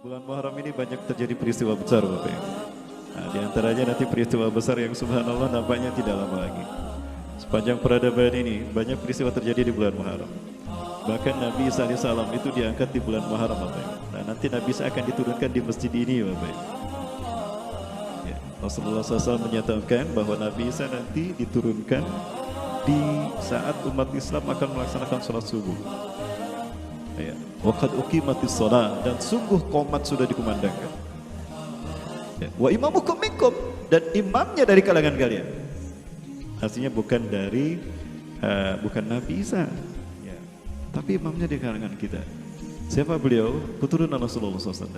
bulan Muharram ini banyak terjadi peristiwa besar Bapak Ibu. Nah, di antaranya nanti peristiwa besar yang subhanallah nampaknya tidak lama lagi. Sepanjang peradaban ini banyak peristiwa terjadi di bulan Muharram. Bahkan Nabi Isa AS itu diangkat di bulan Muharram Bapak Ibu. Nah, nanti Nabi Isa akan diturunkan di masjid ini Bapak Ibu. Ya, Rasulullah SAW menyatakan bahwa Nabi Isa nanti diturunkan di saat umat Islam akan melaksanakan sholat subuh. Ya, waqad uqimatis shalah, dan sungguh qomat sudah dikumandangkan. Ya, wa imamukum minkum, dan imamnya dari kalangan kalian. Artinya bukan dari bukan Nabi Isa, ya, tapi imamnya dari kalangan kita. Siapa beliau? Keturunan Rasulullah SAW.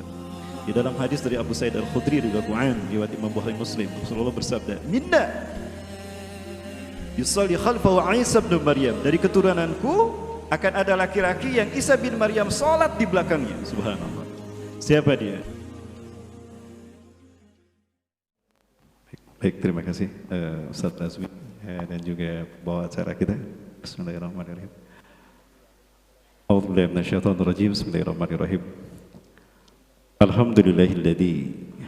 Di dalam hadis dari Abu Sa'id Al-Khudri riwayat Imam Bukhari Muslim, Rasulullah bersabda, "Minna yusalli khalfahu Isa bin Maryam." Dari keturunanku akan ada laki-laki yang Isa bin Maryam salat di belakangnya. Subhanallah. Siapa dia? Baik, terima kasih Ustaz Azwi dan juga bawa acara kita. Bismillahirrahmanirrahim. A'udzubillahi minasyaitonir rajim. Bismillahirrahmanirrahim. Alhamdulillahilladzi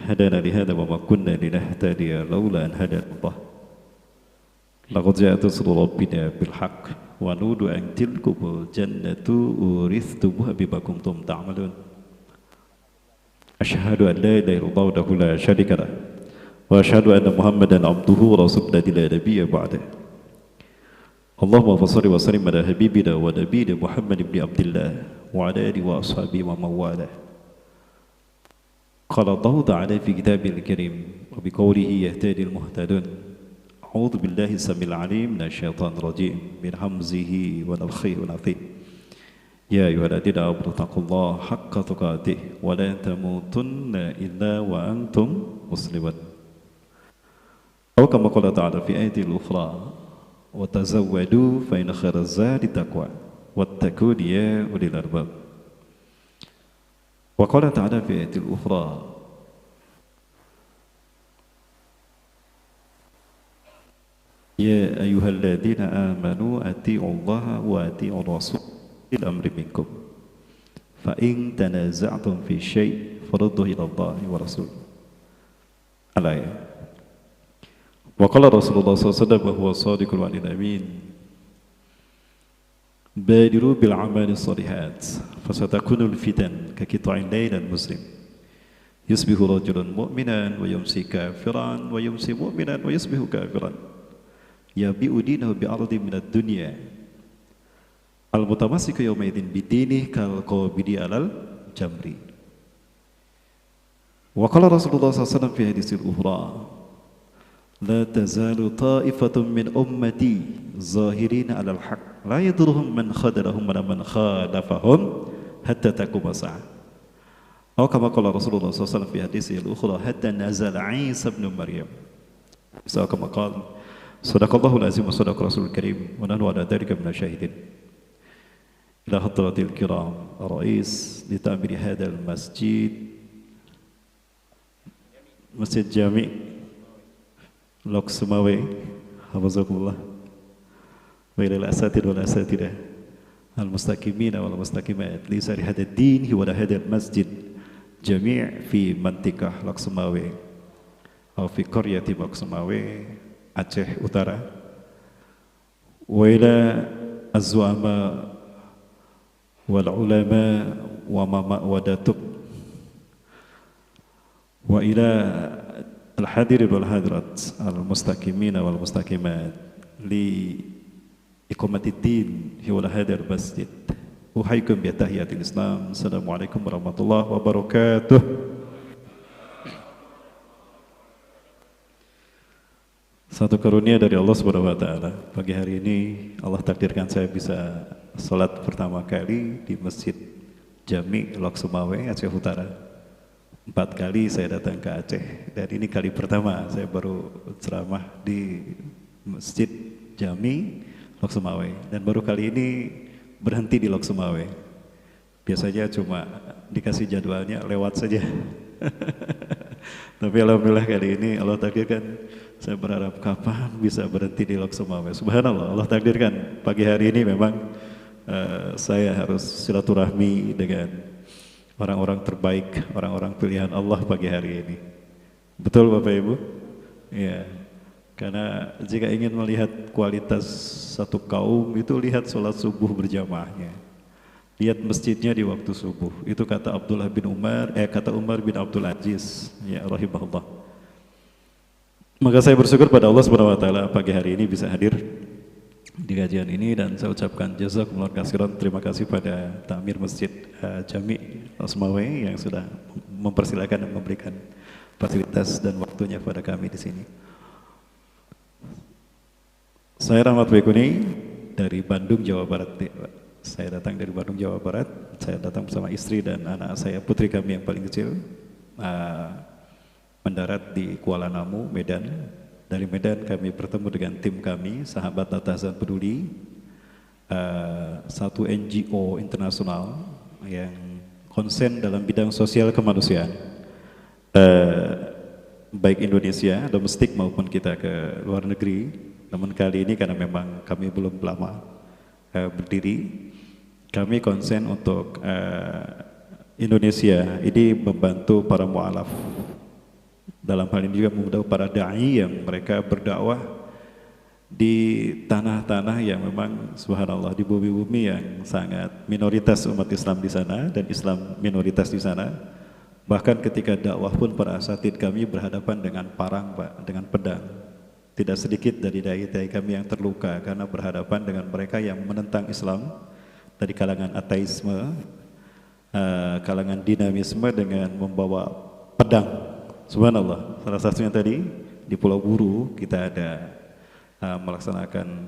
hadana li hadza wa ma kunna linahtadiya laula an hadana Allah. Laqad ja'at rusulu rabbina bil haqq wa nudu an tilkumul jannatu urithumuha bima kuntum ta'malun. Asyhadu an la ilaha illallah wahdahu la syarika lah wa asyhadu anna Muhammadan abduhu wa rasuluhu la nabiyya ba'da. Allahumma shalli wa sallim ala habibina wa nabiyina Muhammad ibn Abdullah wa ala alihi wa ashabihi wa man walah. Qala Allah ta'ala fi kitabil karim wa biqawlihi yahtadil muhtadun. أعوذ بالله السميع العليم من الشيطان الرجيم من همزه ونفخه ونفثه يا أيها الذين آمنوا اتقوا الله حق تقاته ولا تموتن إلا وأنتم مسلمون أو كما قال تعالى في آية أخرى وتزودوا فإن خير الزاد التقوى واتقون يا أولي الألباب وقال تعالى في آية أخرى يا أيها الذين آمنوا أطيعوا الله وأطيعوا الرسول في الأمر منكم فإن تنازعتم في شيء فردوه إلى الله ورسوله. الآية. وقال رسول الله صلى الله عليه وسلم وهو الصادق الوعد الأمين بادروا بالأعمال الصالحات فستكون الفتن كقطع الليل المسلم يصبح رجل مؤمنا ويمسي كافرا ويمسي مؤمنا ويصبح كافرا yabi'u dinahu bi'ardi minad dunya al-mutamassiku yawmaidin bidinih kal qabidi alal jamri. Wa qala Rasulullah SAW fi hadisil ukhra la tazalu ta'ifatun min ummati zahirina alal haq la yadurruhum man khadalahum wa man khalafahum hatta taquma sa'ah. Atau kama qala Rasulullah SAW fi hadisil ukhra hatta nazala Isa ibn Maryam. Sa kama qala Sadaqallahul azim wa sadaqa rasulul karim wa nahnu ala dhalika minasyahidin. Ila hadratil kiram rais li ta'mir hadzal masjid Masjid Jami' Lok Sumawe hafizakumullah wa ila al-asatid wal asatidah al-mustaqimina wal mustaqimat li sari hadzal din wa hadzal masjid Jami' fi mantiqah Lok Sumawe atau fi qaryati Lok Sumawe Aceh Utara wa ila az-zu'ama wal ulama wa ma'wadatuk wa ila al-hadirin wal hadirat al-mustaqimina wal mustaqimat li iqamatiddin fi wal hadar masjid. Uhaykum bi tahiyatil Islam. Assalamualaikum warahmatullahi wabarakatuh. Satu karunia dari Allah Subhanahu wa taala. Pagi hari ini Allah takdirkan saya bisa salat pertama kali di Masjid Jami' Lok Sumawe, Aceh Utara. 4 kali saya datang ke Aceh dan ini kali pertama saya baru ceramah di Masjid Jami' Lok Sumawe dan baru kali ini berhenti di Lok Sumawe. Biasanya cuma dikasih jadwalnya lewat saja. Tapi alhamdulillah kali ini Allah takdirkan saya berharap kapan bisa berhenti di Lok Sumawe. Subhanallah, Allah takdirkan pagi hari ini memang saya harus silaturahmi dengan orang-orang terbaik, orang-orang pilihan Allah pagi hari ini. Betul Bapak Ibu? Ya. Karena jika ingin melihat kualitas satu kaum itu lihat sholat subuh berjamaahnya. Lihat masjidnya di waktu subuh. Itu kata Abdullah bin Umar, kata Umar bin Abdul Aziz, ya rahimahullah. Maka saya bersyukur pada Allah Subhanahu wa taala pagi hari ini bisa hadir di kajian ini, dan saya ucapkan jazakumullah khairan, terima kasih pada Takmir Masjid Jami Osmawi yang sudah mempersilakan dan memberikan fasilitas dan waktunya pada kami di sini. Saya Rahmat Bekuni dari Bandung, Jawa Barat. Saya datang dari Bandung, Jawa Barat. Saya datang bersama istri dan anak saya, putri kami yang paling kecil, mendarat di Kuala Namu, Medan. Dari Medan kami bertemu dengan tim kami, Sahabat Atasan Peduli, satu NGO internasional yang konsen dalam bidang sosial kemanusiaan, baik Indonesia, domestik maupun kita ke luar negeri. Namun kali ini karena memang kami belum lama berdiri, kami konsen untuk Indonesia ini membantu para mu'alaf. Dalam hal ini juga membantu para da'i yang mereka berdakwah di tanah-tanah yang memang subhanallah, di bumi-bumi yang sangat minoritas umat Islam di sana dan Islam minoritas di sana. Bahkan ketika dakwah pun para asatid kami berhadapan dengan parang, Pak, dengan pedang. Tidak sedikit dari dai-dai kami yang terluka karena berhadapan dengan mereka yang menentang Islam dari kalangan ateisme, kalangan dinamisme dengan membawa pedang. Subhanallah. Salah satunya tadi di Pulau Buru kita ada melaksanakan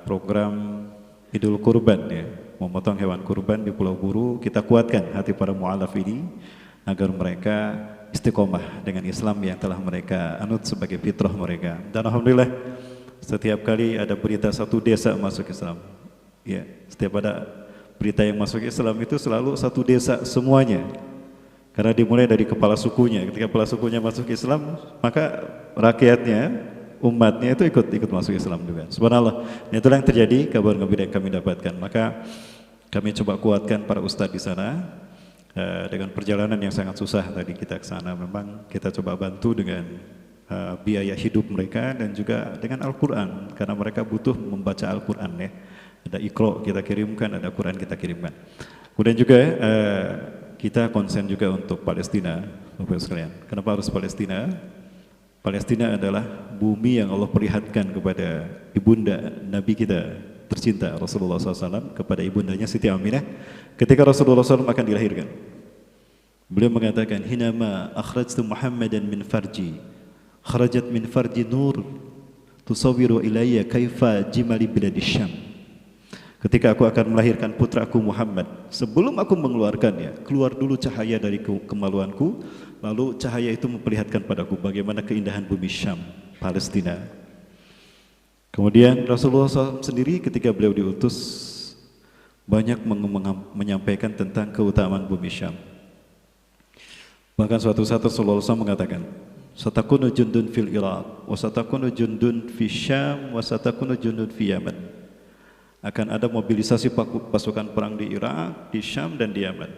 program Idul Kurban, ya, memotong hewan kurban di Pulau Buru. Kita kuatkan hati para mu'alaf ini agar mereka istiqomah dengan Islam yang telah mereka anut sebagai fitrah mereka. Dan alhamdulillah setiap kali ada berita satu desa masuk Islam, ya, setiap ada berita yang masuk Islam itu selalu satu desa semuanya. Karena dimulai dari kepala sukunya. Ketika kepala sukunya masuk Islam, maka rakyatnya, umatnya itu ikut masuk Islam juga. Subhanallah. Dan itulah yang terjadi, kabar gembira yang kami dapatkan. Maka kami coba kuatkan para ustadz di sana. Dengan perjalanan yang sangat susah tadi kita ke sana, memang kita coba bantu dengan biaya hidup mereka dan juga dengan Al-Quran, karena mereka butuh membaca Al-Quran, ya. Ada Iqra kita kirimkan, ada Quran kita kirimkan. Kemudian juga kita konsen juga untuk Palestina, Bapak sekalian. Kenapa harus Palestina? Palestina adalah bumi yang Allah perlihatkan kepada ibunda Nabi kita tercinta Rasulullah SAW, kepada ibundanya Siti Aminah ketika Rasulullah SAW akan dilahirkan. Beliau mengatakan, hinama akhrajtu Muhammadan min farji, kharajat min farji nur, tusawiru ilayya kaifa jimali biladis Syam. Ketika aku akan melahirkan putraku Muhammad, sebelum aku mengeluarkannya, keluar dulu cahaya dari kemaluanku, lalu cahaya itu memperlihatkan padaku bagaimana keindahan bumi Syam, Palestina. Kemudian Rasulullah SAW sendiri ketika beliau diutus banyak menyampaikan tentang keutamaan bumi Syam. Bahkan suatu saat Rasulullah SAW mengatakan, satakunu jundun fil Iraq, wa satakunu jundun fi Syam, wa satakunu jundun fi Yaman. Akan ada mobilisasi pasukan perang di Irak, di Syam dan di Yaman.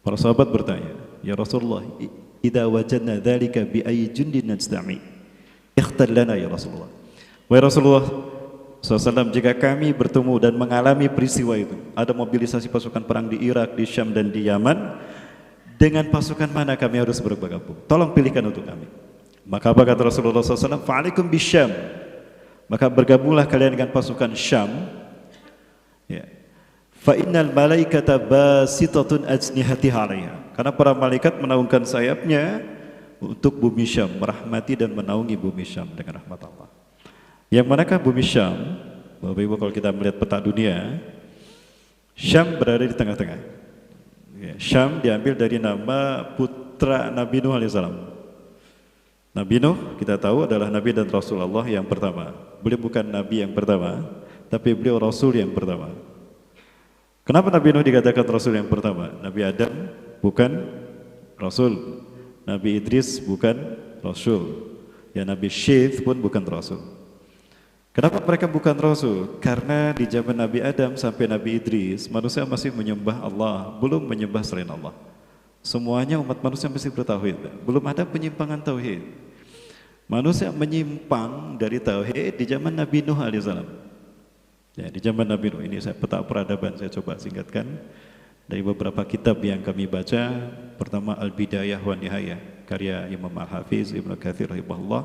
Para sahabat bertanya, ya Rasulullah, idza wajadna dzalika bi ayyi jundin najtami? Ikhtar lana ya Rasulullah. Wahai Rasulullah SAW, jika kami bertemu dan mengalami peristiwa itu, ada mobilisasi pasukan perang di Irak, di Syam dan di Yaman, dengan pasukan mana kami harus bergabung? Tolong pilihkan untuk kami. Maka apa kata Rasulullah SAW? Fa'alaikum bisyam. Maka bergabunglah kalian dengan pasukan Syam. Ya. Fa'innal malaikata basitatun ajnihatiha 'alaiha. Karena para malaikat menaungkan sayapnya untuk bumi Syam, merahmati dan menaungi bumi Syam dengan rahmat Allah. Yang manakah bumi Syam? Bapak Ibu, kalau kita melihat peta dunia, Syam berada di tengah-tengah. Ya, Syam diambil dari nama putra Nabi Nuh alaihissalam. Nabi Nuh kita tahu adalah Nabi dan Rasulullah yang pertama. Beliau bukan Nabi yang pertama, tapi beliau Rasul yang pertama. Kenapa Nabi Nuh dikatakan Rasul yang pertama? Nabi Adam bukan Rasul, Nabi Idris bukan Rasul, ya Nabi Syith pun bukan Rasul. Kenapa mereka bukan Rasul? Karena di zaman Nabi Adam sampai Nabi Idris, manusia masih menyembah Allah, belum menyembah selain Allah. Semuanya umat manusia mesti bertauhid. Belum ada penyimpangan tauhid. Manusia menyimpang dari tauhid di zaman Nabi Nuh alaihissalam. Ya, di zaman Nabi Nuh ini saya peta peradaban saya coba singkatkan dari beberapa kitab yang kami baca. Pertama Al-Bidayah wa Nihayah karya Imam Al-Hafiz Ibnu Katsir rahimahullah,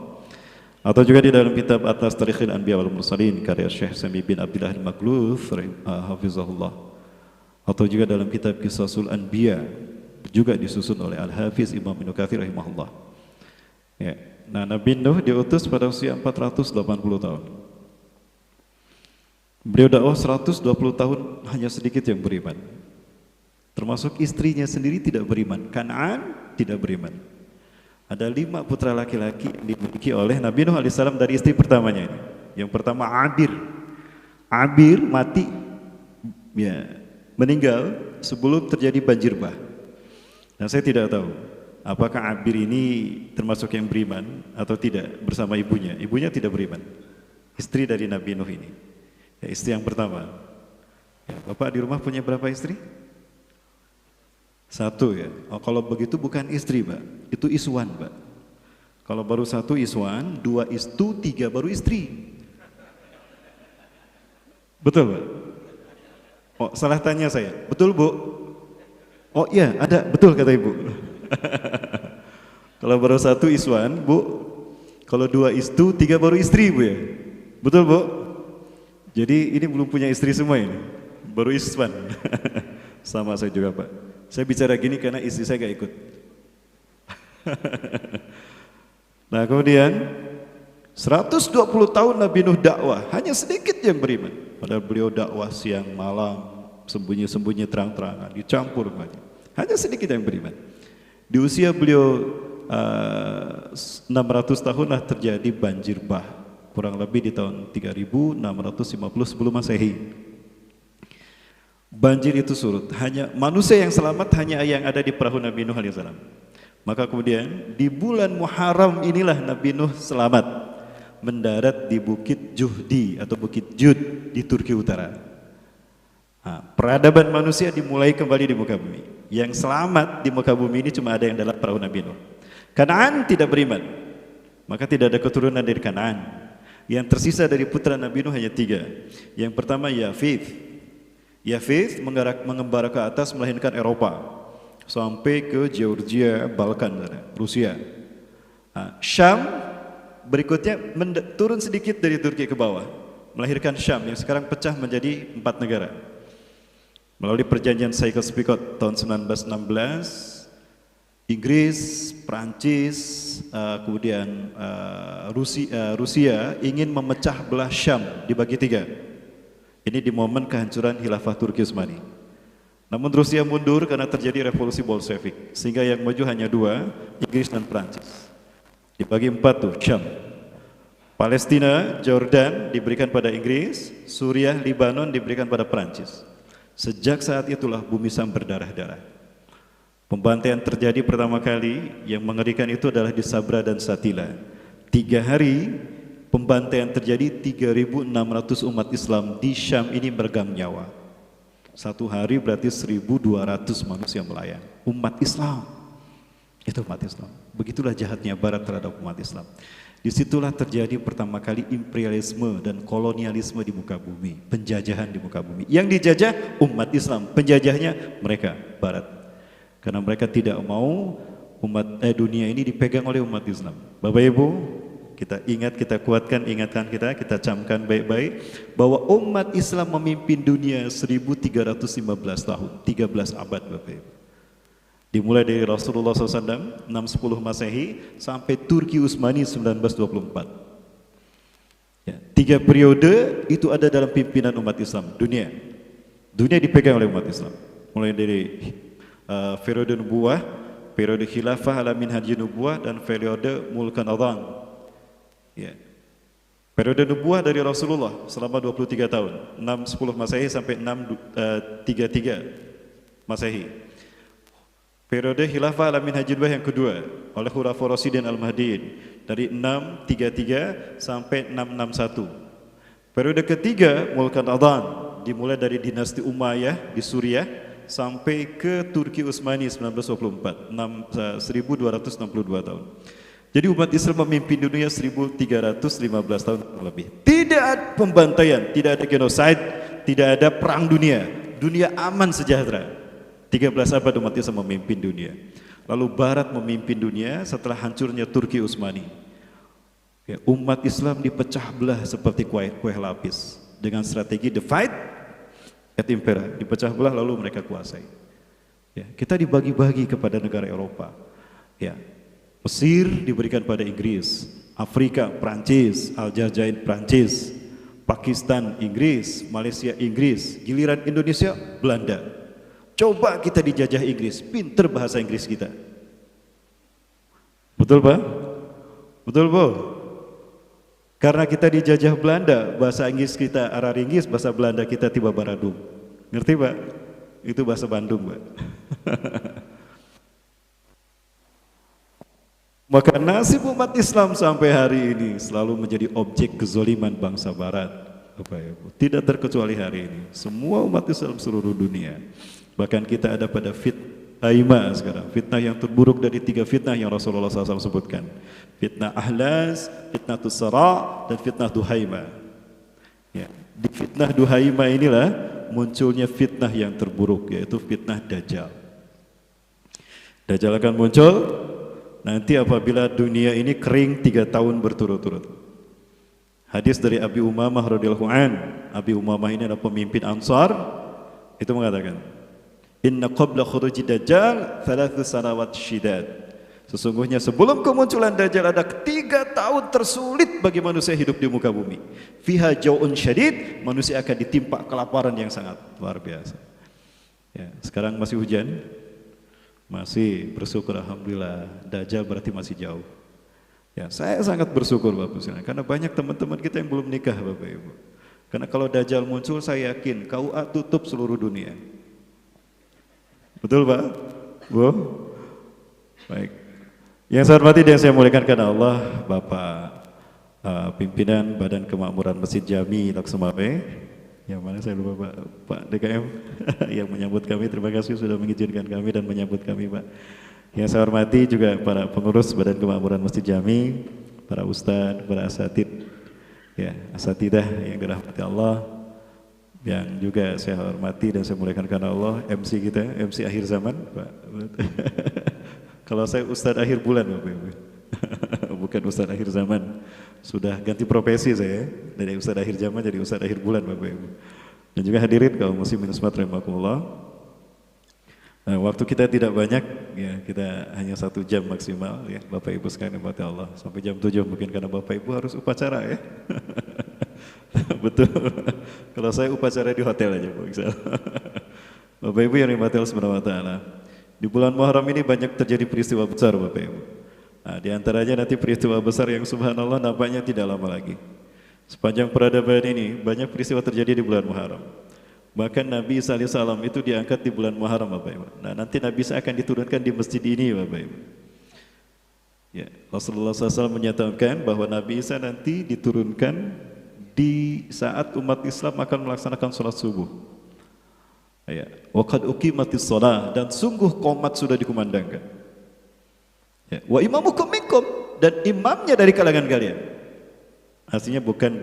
atau juga di dalam kitab Atas Tarikhil Anbiya wal Mursalin karya Syekh Sami bin Abdullah Al-Magluf hafizahullah, atau juga dalam kitab Qisasul Anbiya juga disusun oleh Al-Hafiz Imam Ibnu Katsir rahimahullah. Ya. Nah, Nabi Nuh diutus pada usia 480 tahun. Beliau dakwah 120 tahun, hanya sedikit yang beriman. Termasuk istrinya sendiri tidak beriman. Kan'an tidak beriman. Ada 5 putra laki-laki yang dimiliki oleh Nabi Nuh alaihissalam dari istri pertamanya ini. Yang pertama Abir. Abir mati, ya, meninggal sebelum terjadi banjir bah. Nah, saya tidak tahu apakah Abir ini termasuk yang beriman atau tidak bersama ibunya. Ibunya tidak beriman. Istri dari Nabi Nuh ini. Ya, istri yang pertama. Ya, Bapak di rumah punya berapa istri? 1 ya. Oh, kalau begitu bukan istri, Pak. Itu iswan, Pak. Kalau baru 1 iswan, 2 istu, 3 baru istri. Betul, Pak? Oh, salah tanya saya. Betul, Bu? Oh iya, ada. Betul kata Ibu. Kalau baru 1 iswan, Bu. Kalau 2 istu, 3 baru istri, Bu ya. Betul, Bu? Jadi ini belum punya istri semua ini. Baru iswan. Sama saya juga, Pak. Saya bicara gini karena istri saya gak ikut. Nah, kemudian 120 tahun Nabi Nuh dakwah, hanya sedikit yang beriman. Padahal beliau dakwah siang malam, sembunyi-sembunyi terang-terangan, dicampur banyak. Hanya sedikit yang beriman. Di usia beliau 600 tahun lah terjadi banjir bah, kurang lebih di tahun 3650 sebelum Masehi. Banjir itu surut, hanya manusia yang selamat hanya yang ada di perahu Nabi Nuh alaihissalam. Maka kemudian di bulan Muharram inilah Nabi Nuh selamat mendarat di Bukit Juhdi atau Bukit Jud di Turki Utara. Nah, peradaban manusia dimulai kembali di muka bumi. Yang selamat di muka bumi ini cuma ada yang dalam perahu Nabi Nuh. Kanaan tidak beriman, maka tidak ada keturunan dari Kanaan. Yang tersisa dari putra Nabi Nuh hanya 3. Yang pertama Yafith. Yafith mengembara ke atas melahirkan Eropa sampai ke Georgia, Balkan, Rusia. Nah, Syam berikutnya turun sedikit dari Turki ke bawah, melahirkan Syam yang sekarang pecah menjadi 4 negara. Melalui perjanjian Sykes-Picot tahun 1916, Inggris, Prancis, kemudian Rusia ingin memecah belah Syam dibagi 3. Ini di momen kehancuran Khilafah Turki Utsmani. Namun Rusia mundur karena terjadi revolusi Bolshevik, sehingga yang maju hanya 2, Inggris dan Prancis. Dibagi 4 tuh, Syam. Palestina, Jordan diberikan pada Inggris, Suriah, Libanon diberikan pada Prancis. Sejak saat itulah bumi Syam berdarah-darah. Pembantaian terjadi pertama kali, yang mengerikan itu adalah di Sabra dan Shatila. 3 hari pembantaian terjadi, 3.600 umat Islam di Syam ini meregang nyawa. 1 hari berarti 1.200 manusia melayang. Umat Islam, itu umat Islam. Begitulah jahatnya Barat terhadap umat Islam. Disitulah terjadi pertama kali imperialisme dan kolonialisme di muka bumi, penjajahan di muka bumi. Yang dijajah umat Islam, penjajahnya mereka Barat. Karena mereka tidak mau dunia ini dipegang oleh umat Islam. Bapak Ibu, kita ingat, kita kuatkan ingatan kita camkan baik-baik bahwa umat Islam memimpin dunia 1315 tahun, 13 abad Bapak Ibu. Dimulai dari Rasulullah SAW 610 Masehi sampai Turki Utsmani 1924. Ya, 3 periode itu ada dalam pimpinan umat Islam dunia. Dunia dipegang oleh umat Islam. Mulai dari periode nubuah, periode khilafah ala minhaj nubuah, dan periode mulkan adhan. Ya. Periode nubuah dari Rasulullah selama 23 tahun, 610 Masehi sampai 633 Masehi. Periode khilafah ala minhaj nubuah yang kedua oleh Khulafaur Rasyidin Al-Mahdiin dari 633 sampai 661. Periode ketiga mulkan adhan dimulai dari dinasti Umayyah di Suriah sampai ke Turki Utsmani 1924, 1262 tahun. Jadi umat Islam memimpin dunia 1315 tahun lebih. Tidak ada pembantaian, tidak ada genocide, tidak ada perang dunia. Dunia aman sejahtera. 13 abad umat Islam memimpin dunia. Lalu Barat memimpin dunia setelah hancurnya Turki Utsmani. Ya, umat Islam dipecah belah seperti kue lapis dengan strategi divide et impera, dipecah belah lalu mereka kuasai. Ya, kita dibagi-bagi kepada negara Eropa. Ya, Mesir diberikan pada Inggris, Afrika Prancis, Aljazair Prancis, Pakistan Inggris, Malaysia Inggris, giliran Indonesia Belanda. Coba kita dijajah Inggris, pinter bahasa Inggris kita. Betul Pak? Betul Bu? Karena kita dijajah Belanda, bahasa Inggris kita Araringgis, bahasa Belanda kita Tiba Baradung. Ngerti Pak? Itu bahasa Bandung Pak. Maka nasib umat Islam sampai hari ini selalu menjadi objek kezoliman bangsa Barat. Tidak terkecuali hari ini. Semua umat Islam seluruh dunia. Bahkan kita ada pada fitnah sekarang. Fitnah yang terburuk dari 3 fitnah yang Rasulullah SAW sebutkan. Fitnah Ahlas, fitnah Tusara, dan fitnah Duhaima. Ya, di fitnah Duhaima inilah munculnya fitnah yang terburuk, yaitu fitnah Dajjal. Dajjal akan muncul nanti apabila dunia ini kering 3 tahun berturut-turut. Hadis dari Abi Umamah radhiyallahu an. Abi Umamah ini adalah pemimpin Ansar. Itu mengatakan, "Inna qabla khuruji Dajjal 3 sanawat syidad." Sesungguhnya sebelum kemunculan Dajjal ada 3 tahun tersulit bagi manusia hidup di muka bumi. Fiha jau'un syadid, manusia akan ditimpa kelaparan yang sangat luar biasa. Ya, sekarang masih hujan? Masih, bersyukur alhamdulillah. Dajjal berarti masih jauh. Ya, saya sangat bersyukur Bapak Ibu, karena banyak teman-teman kita yang belum nikah Bapak Ibu. Karena kalau Dajjal muncul saya yakin KUA tutup seluruh dunia. Betul Pak? Bu? Baik. Yang saya hormati dan saya muliakan karena Allah, Bapak pimpinan Badan Kemakmuran Masjid Jami Laksemawe, yang mana saya lupa Pak DKM yang menyambut kami. Terima kasih sudah mengizinkan kami dan menyambut kami Pak. Yang saya hormati juga para pengurus Badan Kemakmuran Masjid Jami, para ustadz, para asatid, ya asatidah yang dirahmati Allah, yang juga saya hormati dan saya muliakan karena Allah, MC kita, MC akhir zaman Pak. Kalau saya ustadz akhir bulan Bapak Ibu. Bukan ustadz akhir zaman. Sudah ganti profesi saya, dari ustadz akhir zaman jadi ustadz akhir bulan Bapak Ibu. Dan juga hadirin kaum muslimin rahimakumullah. Nah, waktu kita tidak banyak, ya kita hanya 1 jam maksimal ya Bapak Ibu sekalian rahmati Allah. Sampai jam 7 mungkin karena Bapak Ibu harus upacara ya. Betul. Kalau saya upacara di hotel aja Bu. Bapak Ibu yang rahmati Allah Subhanahu wa taala. Di bulan Muharram ini banyak terjadi peristiwa besar Bapak Ibu. Nah, di antaranya nanti peristiwa besar yang subhanallah nampaknya tidak lama lagi. Sepanjang peradaban ini banyak peristiwa terjadi di bulan Muharram. Bahkan Nabi Isa alaihissalam itu diangkat di bulan Muharram Bapak Ibu. Nah, nanti Nabi Isa akan diturunkan di masjid ini Bapak Ibu. Ya, Rasulullah SAW menyatakan bahwa Nabi Isa nanti diturunkan di saat umat Islam akan melaksanakan sholat subuh. Ya, wa qad uqimatis shalah, dan sungguh qomat sudah dikumandangkan. Ya, wa imamukum minkum, dan imamnya dari kalangan kalian. Artinya bukan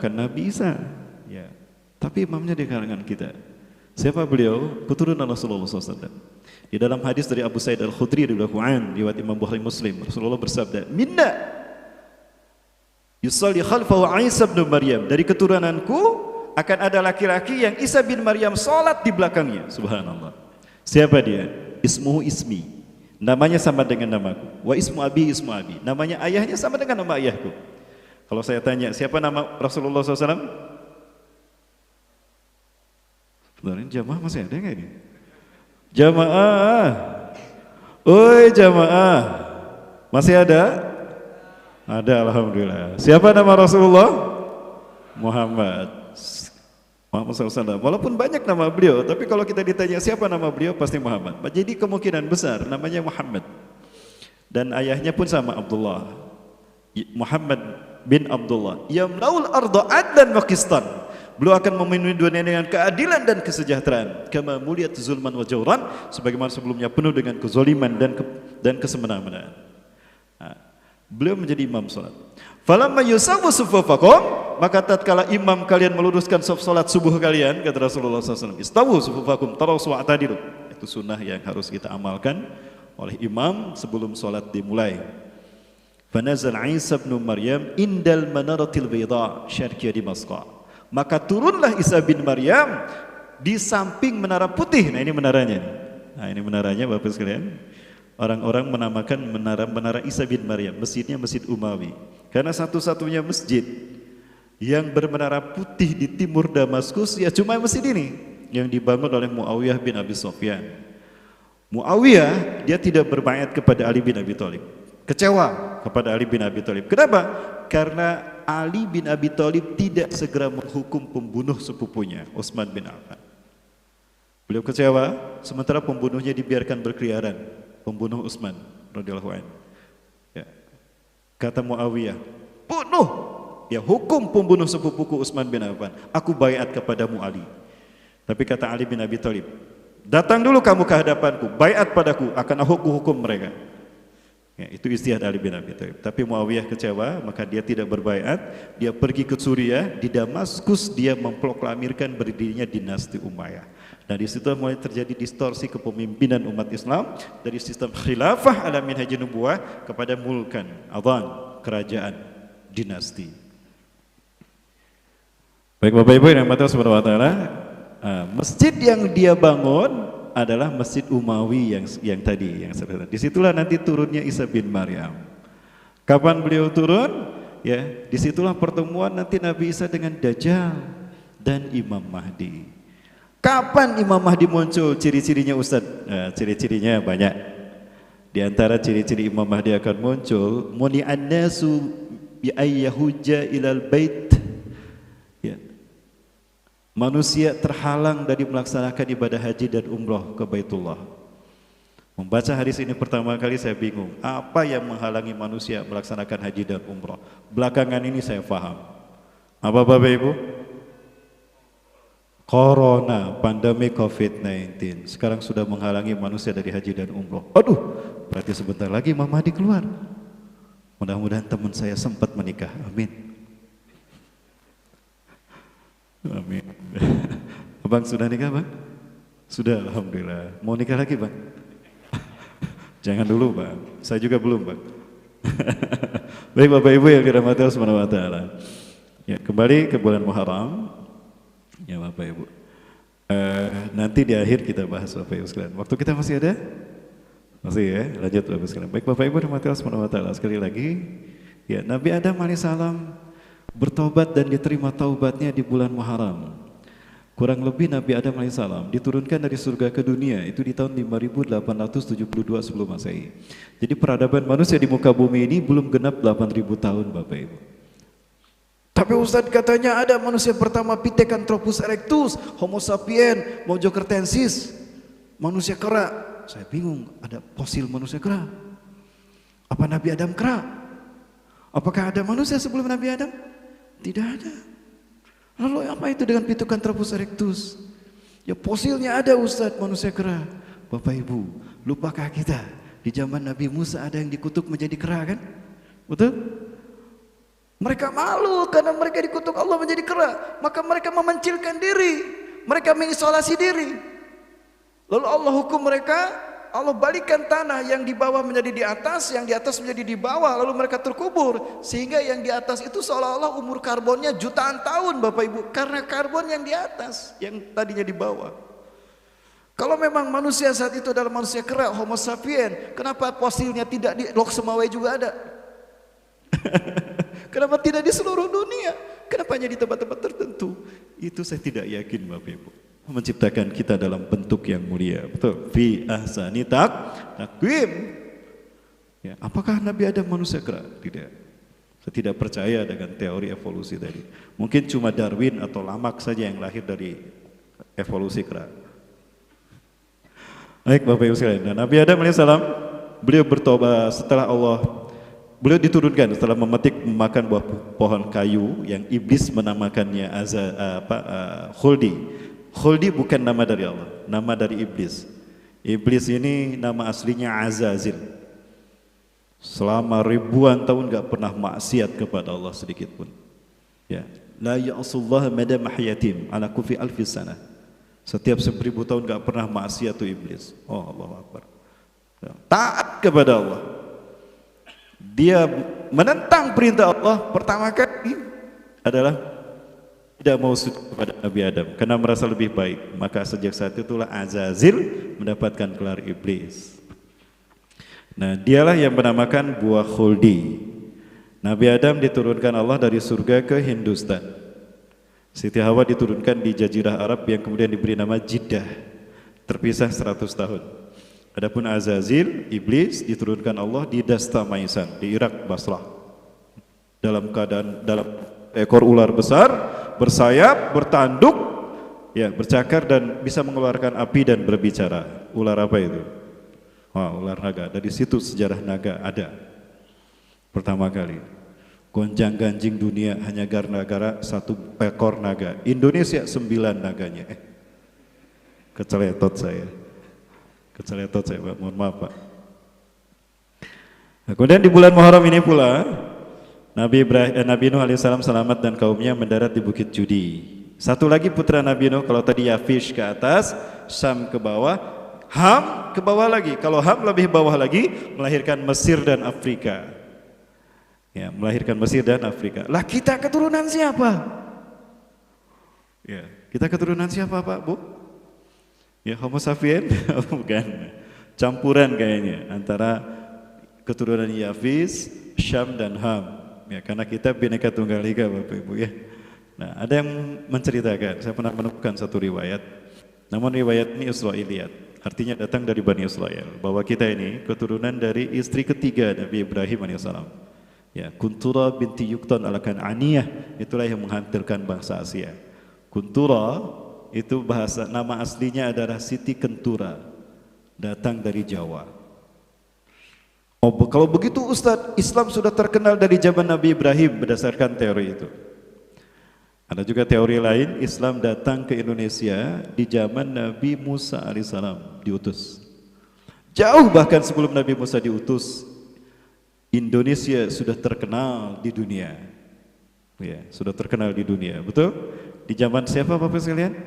Nabi Isa, ya, tapi imamnya dari kalangan kita. Siapa beliau? Keturunan Rasulullah SAW. Di dalam hadis dari Abu Sa'id Al-Khudri radhiyallahu anhu riwayat Imam Bukhari Muslim, Rasulullah bersabda, "Minna yusalli khalfahu Isa bin Maryam." Dari keturunanku akan ada laki-laki yang Isa bin Maryam salat di belakangnya. Subhanallah. Siapa dia? Ismuhu ismi. Namanya sama dengan namaku. Wa ismu abi ismu abi. Namanya ayahnya sama dengan nama ayahku. Kalau saya tanya, siapa nama Rasulullah SAW? Sebenarnya jamaah masih ada nggak ini? Jamaah. Oi jamaah. Masih ada? Ada alhamdulillah. Siapa nama Rasulullah? Muhammad SAW. Walaupun banyak nama beliau, tapi kalau kita ditanya siapa nama beliau pasti Muhammad. Jadi kemungkinan besar namanya Muhammad. Dan ayahnya pun sama, Abdullah. Muhammad bin Abdullah. Yamlaul arda adlan wa qistan. Beliau akan memenuhi dunia dengan keadilan dan kesejahteraan. Kama muliyat zulman wa jawran, sebagaimana sebelumnya penuh dengan kezaliman dan kesemena-menaan. Nah, beliau menjadi imam salat. Falamma yusawu sufufakum, maka tatkala imam kalian meluruskan salat subuh kalian, kata Rasulullah SAW, istawu sufufakum tarasu wa'tadilu. Itu sunnah yang harus kita amalkan oleh imam sebelum salat dimulai. Fanazal Isa bin Maryam indal manaratil bayda syarqiyya Damasqa. Maka turunlah Isa bin Maryam di samping menara putih. Nah, ini menaranya. Nah, ini menaranya Bapak sekalian. Orang-orang menamakan menara Isa bin Maryam, masjidnya Masjid Umawi. Karena satu-satunya masjid yang bermenara putih di timur Damaskus ya cuma masjid ini yang dibangun oleh Muawiyah bin Abi Sufyan. Muawiyah dia tidak berbaiat kepada Ali bin Abi Thalib. Kecewa kepada Ali bin Abi Thalib. Kenapa? Karena Ali bin Abi Thalib tidak segera menghukum pembunuh sepupunya, Utsman bin Affan. Beliau kecewa, sementara pembunuhnya dibiarkan berkeliaran, pembunuh Utsman radhiyallahu anhu. Ya. Kata Muawiyah, bunuh, ya hukum pembunuh sepupuku Utsman bin Affan. Aku baiat kepadamu Ali. Tapi kata Ali bin Abi Thalib, datang dulu kamu ke hadapanku, baiat padaku, akan aku hukum mereka. Ya, itu istihad Ali bin Abi Thalib. Tapi Muawiyah kecewa, maka dia tidak berbaiat. Dia pergi ke Suriah, di Damaskus dia memproklamirkan berdirinya dinasti Umayyah. Dan di situ mulai terjadi distorsi kepemimpinan umat Islam dari sistem khilafah ala minhajin nubuwah kepada mulkan, adhan, kerajaan, dinasti. Baik Bapak Ibu yang dirahmati Allah Subhanahu wa taala, masjid yang dia bangun adalah Masjid Umawi yang tadi yang sederhana. Disitulah nanti turunnya Isa bin Maryam. Kapan beliau turun? Ya, disitulah pertemuan nanti Nabi Isa dengan Dajjal dan Imam Mahdi. Kapan Imam Mahdi muncul? Ciri-cirinya Ustaz? Ciri-cirinya banyak. Di antara ciri-ciri Imam Mahdi akan muncul, muni'an nasu bi ayyahujja ilal bait. Ya. Manusia terhalang dari melaksanakan ibadah haji dan umroh ke Baitullah. Membaca hadis ini pertama kali saya bingung, apa yang menghalangi manusia melaksanakan haji dan umroh? Belakangan ini saya paham. Apa Bapak Ibu? Corona, pandemi COVID-19 sekarang sudah menghalangi manusia dari haji dan umroh. Aduh, berarti sebentar lagi Imam Mahdi keluar. Mudah-mudahan teman saya sempat menikah, amin. Amin. Abang sudah nikah Bang? Sudah, alhamdulillah. Mau nikah lagi Bang? Jangan dulu Bang, saya juga belum Bang. Baik Bapak Ibu yang dirahmati Allah Subhanahu wa taala. Ya, kembali ke bulan Muharram. Ya Bapak Ibu. Nanti di akhir kita bahas Bapak Ibu sekalian. Waktu kita masih ada? Masih ya, lanjut Bapak sekalian. Baik Bapak Ibu dirahmati Allah Subhanahu wa taala. Sekali lagi, ya Nabi Adam alaihissalam bertobat dan diterima taubatnya di bulan Muharram. Kurang lebih Nabi Adam alaihissalam diturunkan dari surga ke dunia itu di tahun 5872 sebelum Masehi. Jadi peradaban manusia di muka bumi ini belum genap 8000 tahun Bapak Ibu. Tapi Ustadz katanya ada manusia pertama Pithecanthropus erectus, Homo sapien, Mojokertensis, manusia kera. Saya bingung, ada fosil manusia kera. Apa Nabi Adam kera? Apakah ada manusia sebelum Nabi Adam? Tidak ada. Lalu apa itu dengan Pithecanthropus erectus? Ya fosilnya ada Ustadz, manusia kera. Bapak Ibu, lupakah kita di zaman Nabi Musa ada yang dikutuk menjadi kera kan? Betul? Mereka malu karena mereka dikutuk Allah menjadi kera. Maka mereka memencilkan diri. Mereka mengisolasi diri. Lalu Allah hukum mereka. Allah balikkan tanah yang di bawah menjadi di atas, yang di atas menjadi di bawah, lalu mereka terkubur sehingga yang di atas itu seolah-olah umur karbonnya jutaan tahun Bapak Ibu, karena karbon yang di atas, yang tadinya di bawah. Kalau memang manusia saat itu adalah manusia kera, Homo sapien, kenapa fosilnya tidak di Lok Semawai juga ada? Kenapa tidak di seluruh dunia? Kenapa hanya di tempat-tempat tertentu? Itu saya tidak yakin Bapak Ibu. Menciptakan kita dalam bentuk yang mulia, betul? Fi ahsani taqwim. Ya, apakah Nabi Adam manusia kera? Tidak. Saya tidak percaya dengan teori evolusi tadi. Mungkin cuma Darwin atau Lamarck saja yang lahir dari evolusi kera. Baik Bapak Ibu sekalian, dan Nabi Adam alaihissalam beliau bertobat setelah Allah Beliau diturunkan setelah memakan buah pohon kayu yang iblis menamakannya khuldi. Khuldi bukan nama dari Allah, nama dari iblis. Iblis ini nama aslinya Azazil. Selama ribuan tahun gak pernah maksiat kepada Allah sedikit pun. Ya, la ya'sullaha madama hayatim ala kufi alfi sana. Setiap 1000 tahun gak pernah maksiat tuh iblis. Oh, Allahu Akbar. Ya, taat kepada Allah. Dia menentang perintah Allah pertama kali adalah tidak mau sujud kepada Nabi Adam karena merasa lebih baik. Maka sejak saat itulah Azazil mendapatkan gelar iblis. Nah, dialah yang menamakan buah khuldi. Nabi Adam diturunkan Allah dari surga ke Hindustan. Siti Hawa diturunkan di Jazirah Arab yang kemudian diberi nama Jeddah, terpisah 100 tahun. Adapun Azazil, iblis, diturunkan Allah di Dastamaisan, di Irak, Basrah. Dalam ekor ular besar, bersayap, bertanduk, ya, bercakar dan bisa mengeluarkan api dan berbicara. Ular apa itu? Wah, ular naga. Dari situ sejarah naga ada. Pertama kali. Gonjang-ganjing dunia hanya gara-gara satu ekor naga. Indonesia 9 naganya. Keceletot saya, Pak. Mohon maaf, Pak. Nah, kemudian di bulan Muharram ini pula Nabi Nuh alaihissalam selamat dan kaumnya mendarat di Bukit Judi. Satu lagi putra Nabi Nuh, kalau tadi Yafish ke atas, Syam ke bawah, Ham ke bawah lagi. Kalau Ham lebih bawah lagi, melahirkan Mesir dan Afrika. Ya, melahirkan Mesir dan Afrika. Lah kita keturunan siapa? Ya, kita keturunan siapa, Pak, Bu? Ya, Homo sapien? Bukan. Campuran kayaknya antara keturunan Yafish, Syam dan Ham. Ya, karena kita Bhinneka Tunggal Ika, Bapak Ibu, ya. Nah, ada yang menceritakan, saya pernah menemukan satu riwayat. Namun riwayat ini Israiliyat, artinya datang dari Bani Israel, bahwa kita ini keturunan dari istri ketiga Nabi Ibrahim alaihissalam. Ya, Kuntura binti Yuktan al-Kan'aniyah, itulah yang menghancurkan bangsa Asia. Kuntura itu bahasa nama aslinya adalah Siti Kentura, datang dari Jawa. Oh, kalau begitu Ustadz, Islam sudah terkenal dari zaman Nabi Ibrahim berdasarkan teori itu. Ada juga teori lain, Islam datang ke Indonesia di zaman Nabi Musa alaihissalam diutus. Jauh bahkan sebelum Nabi Musa diutus, Indonesia sudah terkenal di dunia. Ya, sudah terkenal di dunia, betul? Di zaman siapa Bapak sekalian?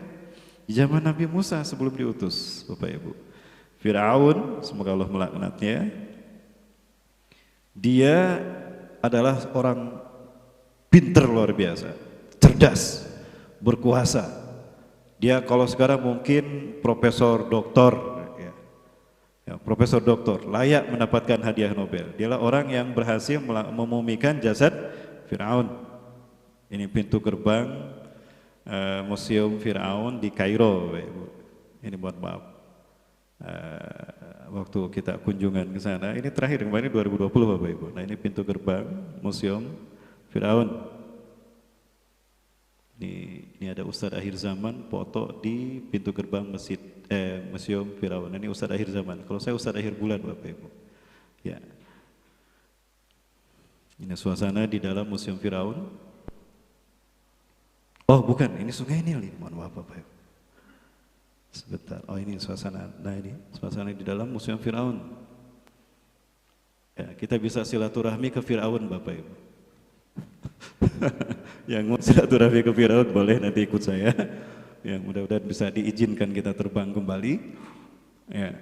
Di zaman Nabi Musa sebelum diutus, Bapak Ibu. Fir'aun, semoga Allah melaknatnya, dia adalah orang pinter luar biasa, cerdas, berkuasa. Dia kalau sekarang mungkin profesor doktor, ya, profesor doktor, layak mendapatkan hadiah Nobel. Dialah orang yang berhasil memumikan jasad Fir'aun. Ini pintu gerbang Museum Fir'aun di Kairo, Bapak Ibu. Ini mohon maaf, waktu kita kunjungan ke sana, ini terakhir kemarin 2020 Bapak Ibu. Nah, ini pintu gerbang Museum Fir'aun. Ini ada Ustadz akhir zaman foto di pintu gerbang Museum Fir'aun. Ini Ustadz akhir zaman. Kalau saya Ustadz akhir bulan Bapak Ibu. Ya. Ini suasana di dalam Museum Fir'aun. Oh bukan, ini Sungai Nil ini, mohon maaf Bapak Ibu. Sebentar, oh ini suasana, nah ini suasana di dalam Museum Fir'aun. Ya, kita bisa silaturahmi ke Fir'aun Bapak Ibu. Yang mau silaturahmi ke Fir'aun boleh nanti ikut saya. Yang mudah-mudahan bisa diizinkan kita terbang kembali. Ya,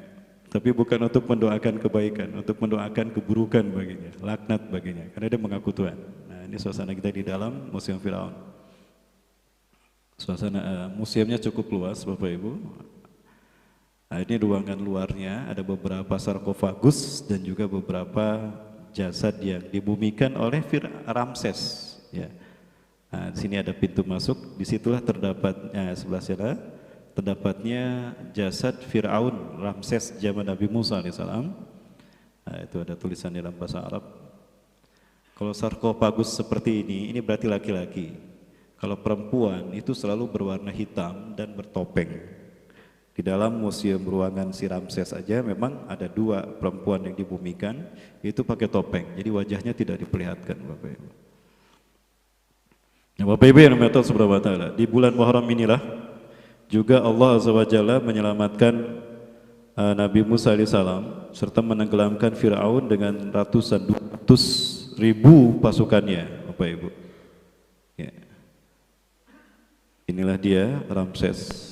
tapi bukan untuk mendoakan kebaikan, untuk mendoakan keburukan baginya, laknat baginya, karena dia mengaku Tuhan. Nah ini suasana kita di dalam Museum Fir'aun. Suasana museumnya cukup luas Bapak Ibu. Nah, ini ruangan luarnya, ada beberapa sarkofagus dan juga beberapa jasad yang dibumikan oleh Ramses. Ya. Nah, di sini ada pintu masuk, disitulah sebelah sana terdapatnya jasad Fir'aun Ramses zaman Nabi Musa alaihissalam. Nah, itu ada tulisan dalam bahasa Arab. Kalau sarkofagus seperti ini berarti laki-laki. Kalau perempuan itu selalu berwarna hitam dan bertopeng. Di dalam museum ruangan si Ramses saja memang ada 2 perempuan yang dibumikan, itu pakai topeng, jadi wajahnya tidak diperlihatkan, Bapak Ibu. Nah, Bapak Ibu yang dirahmati Allah Subhanahu wa taala, di bulan Muharram inilah juga Allah Azza wa Jalla menyelamatkan Nabi Musa alaihissalam serta menenggelamkan Fir'aun dengan ratusan 200 ribu pasukannya, Bapak Ibu. Ya. Inilah dia Ramses.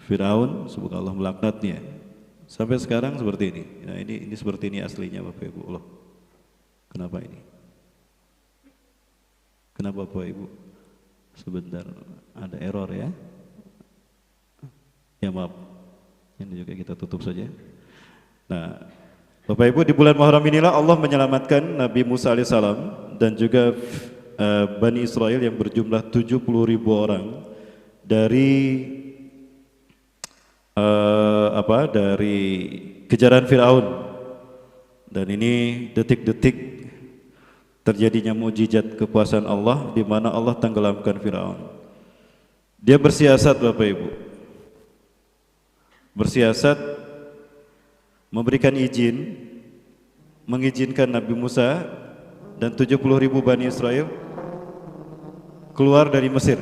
Fir'aun, semoga Allah melaknatnya. Sampai sekarang seperti ini. Nah, ini seperti ini aslinya, Bapak Ibu. Allah. Kenapa ini? Kenapa, Bapak Ibu? Sebentar, ada error ya. Ya maaf. Ini juga kita tutup saja. Nah, Bapak Ibu, di bulan Muharram inilah Allah menyelamatkan Nabi Musa alaihissalam dan juga Bani Israel yang berjumlah 70.000 orang dari dari kejaran Fir'aun. Dan ini detik-detik terjadinya mukjizat kekuasaan Allah di mana Allah tenggelamkan Fir'aun. Dia bersiasat, Bapak Ibu. Bersiasat memberikan izin, mengizinkan Nabi Musa dan 70.000 Bani Israel keluar dari Mesir.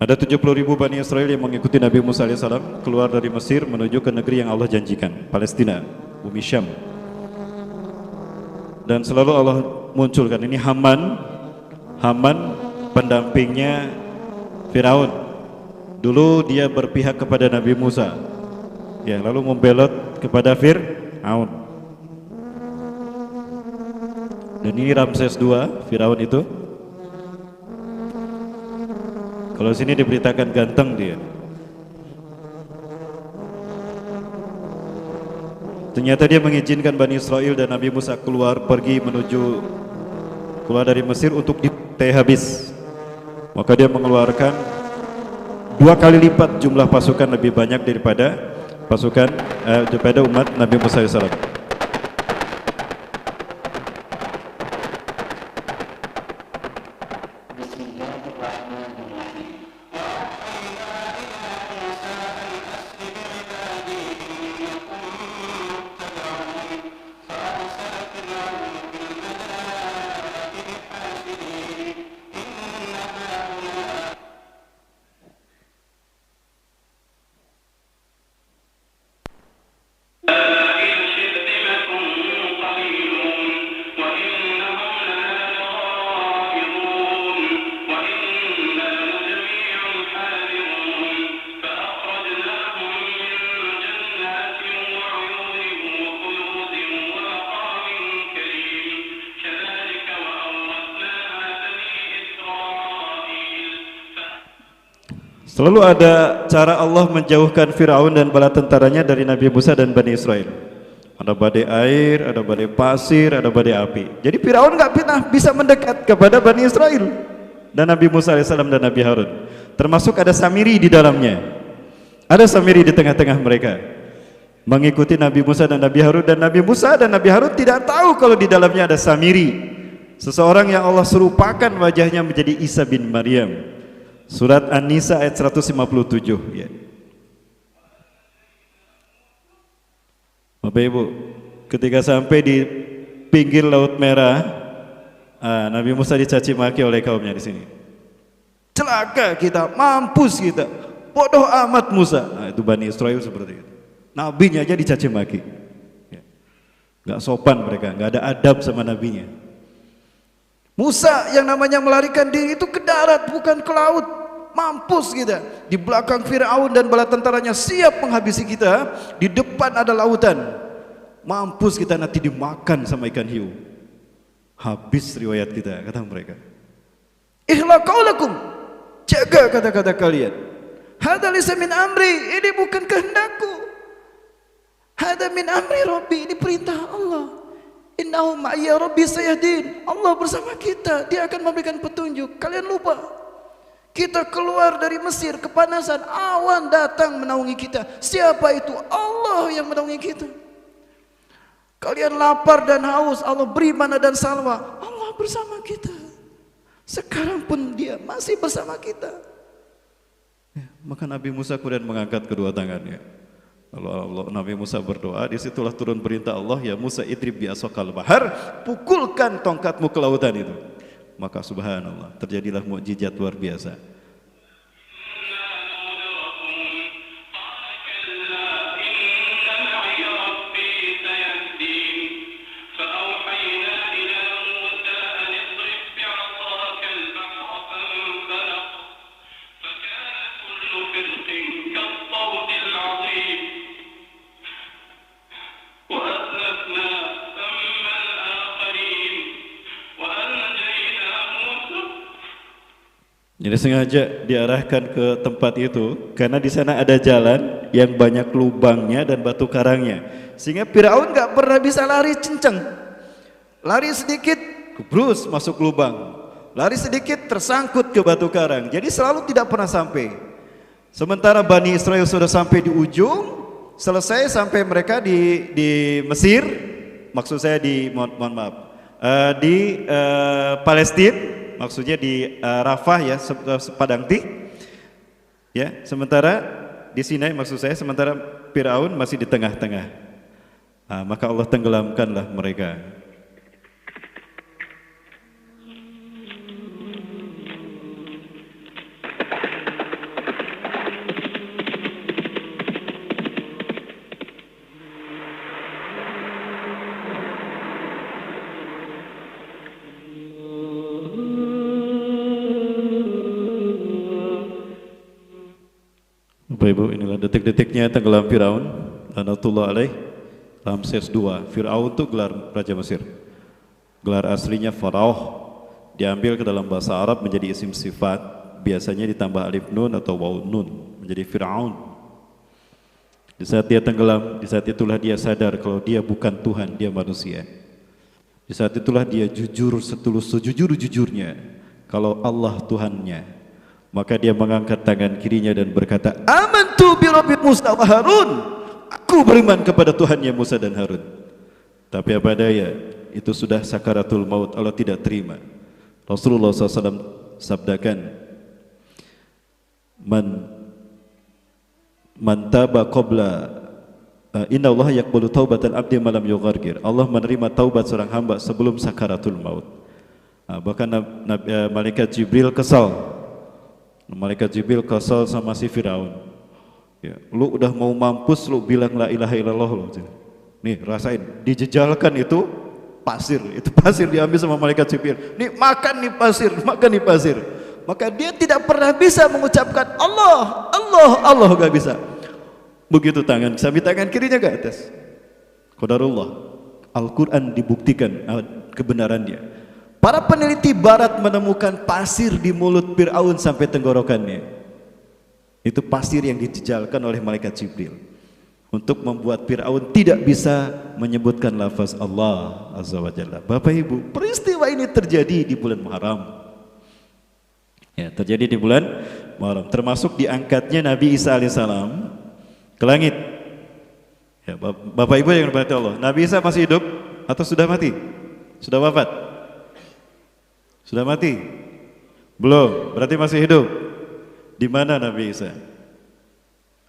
Ada 70.000 Bani Israel yang mengikuti Nabi Musa alaihissalam keluar dari Mesir menuju ke negeri yang Allah janjikan, Palestina, bumi Syam. Dan selalu Allah munculkan ini Haman pendampingnya Firaun. Dulu dia berpihak kepada Nabi Musa, ya, lalu membelot kepada Fir'aun. Dan ini Ramses II, Firaun itu. Kalau sini diberitakan ganteng dia. Ternyata dia mengizinkan Bani Israel dan Nabi Musa keluar dari Mesir untuk diteh habis. Maka dia mengeluarkan 2 kali lipat jumlah pasukan lebih banyak daripada daripada umat Nabi Musa alaihissalam. Selalu ada cara Allah menjauhkan Fir'aun dan bala tentaranya dari Nabi Musa dan Bani Israel. Ada badai air, ada badai pasir, ada badai api. Jadi Fir'aun nggak pernah bisa mendekat kepada Bani Israel dan Nabi Musa alaihissalam dan Nabi Harun. Termasuk ada Samiri di dalamnya. Ada Samiri di tengah-tengah mereka, mengikuti Nabi Musa dan Nabi Harun. Dan Nabi Musa dan Nabi Harun tidak tahu kalau di dalamnya ada Samiri, seseorang yang Allah serupakan wajahnya menjadi Isa bin Maryam. Surat An-Nisa ayat 157 ya. Bapak Ibu, ketika sampai di pinggir Laut Merah, Nabi Musa dicaci maki oleh kaumnya di sini. Celaka kita, mampus kita, bodoh amat Musa. Nah, itu Bani Israel seperti itu. Nabinya aja dicaci maki. Ya. Gak sopan mereka, gak ada adab sama nabinya. Musa yang namanya melarikan diri itu ke darat bukan ke laut. Mampus kita. Di belakang Fir'aun dan bala tentaranya siap menghabisi kita. Di depan ada lautan. Mampus kita nanti dimakan sama ikan hiu. Habis riwayat kita, kata mereka. Ihla qaulakum, jaga kata-kata kalian. Hada laysa min amri, ini bukan kehendakku. Hada min amri Rabbi, ini perintah Allah. Innahu ma'iyya Rabbi sayahdin. Allah bersama kita, dia akan memberikan petunjuk. Kalian lupa, kita keluar dari Mesir, kepanasan, awan datang menaungi kita. Siapa itu? Allah yang menaungi kita. Kalian lapar dan haus, Allah beri mana dan salwa. Allah bersama kita. Sekarang pun dia masih bersama kita. Ya, maka Nabi Musa kemudian mengangkat kedua tangannya. Lalu Nabi Musa berdoa, disitulah turun perintah Allah, ya Musa idrib bi asaqal bahar, pukulkan tongkatmu ke lautan itu. Maka subhanallah, terjadilah mukjizat luar biasa. Jadi sengaja diarahkan ke tempat itu karena di sana ada jalan yang banyak lubangnya dan batu karangnya, sehingga Firaun nggak pernah bisa lari kenceng. Lari sedikit, kebrus masuk lubang. Lari sedikit tersangkut ke batu karang. Jadi selalu tidak pernah sampai. Sementara Bani Israel sudah sampai di ujung, selesai sampai mereka di Mesir, maksud saya di di Palestina. Maksudnya di Rafah ya, Padang Tih. Ya, sementara di Sinai maksud saya, sementara Firaun masih di tengah-tengah. Maka Allah tenggelamkanlah mereka. Bapak Ibu, inilah detik-detiknya tenggelam Firaun, laknatullah alaih. Ramses II. Firaun itu gelar Raja Mesir. Gelar aslinya Faraoh, diambil ke dalam bahasa Arab menjadi isim sifat, biasanya ditambah alif nun atau waw nun, menjadi Firaun. Di saat dia tenggelam, di saat itulah dia sadar kalau dia bukan Tuhan, dia manusia. Di saat itulah dia jujur setulus sejujur-jujurnya kalau Allah Tuhannya. Maka dia mengangkat tangan kirinya dan berkata, amantu bi rabbi Musa wa Harun. Aku beriman kepada Tuhannya Musa dan Harun. Tapi apa daya, itu sudah sakaratul maut, Allah tidak terima. Rasulullah SAW sabdakan, man taba qabla inna Allah yaqbalu taubatan abdi malam yughargir. Allah menerima taubat seorang hamba sebelum sakaratul maut. Bahkan malaikat Jibril kesal. Malaikat Jibril kesal sama si Firaun. Ya, lu udah mau mampus, lu bilang la ilaha illallah lu. Nih rasain, dijejalkan itu pasir diambil sama malaikat Jibril. Nih makan nih pasir, makan nih pasir. Maka dia tidak pernah bisa mengucapkan Allah, Allah, Allah, gak bisa. Begitu sambil tangan kirinya ke atas. Qadarullah, Al-Quran dibuktikan kebenarannya. Para peneliti barat menemukan pasir di mulut Fir'aun sampai tenggorokannya. Itu pasir yang dijejalkan oleh malaikat Jibril untuk membuat Fir'aun tidak bisa menyebutkan lafaz Allah Azza wa Jalla. Bapak Ibu, peristiwa ini terjadi di bulan Muharram. Ya, terjadi di bulan Muharram, termasuk diangkatnya Nabi Isa alaihissalam ke langit. Ya, Bapak Ibu yang dirahmati Allah, Nabi Isa masih hidup atau sudah mati? Sudah wafat? Sudah mati? Belum, berarti masih hidup. Di mana Nabi Isa?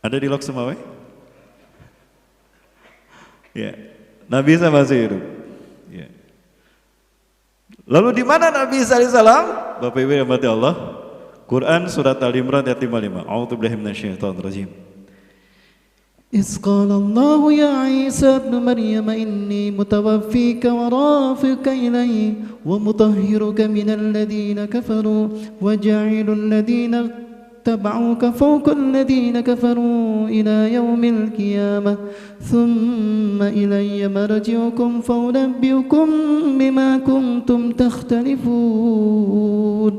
Ada di Lok Sumawe? Ya, Nabi Isa masih hidup. Ya. Lalu di mana Nabi Isa alaihissalam? Bapak Ibu yang dirahmati Allah, Quran surat Al-Imran ayat 55. A'udzubillahi minasyaitonirrajim. إذ قال الله يا عيسى ابن مريم إني متوفيك ورافعك إلي ومطهرك من الذين كفروا وجاعل الذين اتبعوك فوق الذين كفروا إلى يوم القيامة ثم إلي مرجعكم فأنبئكم بما كنتم تختلفون.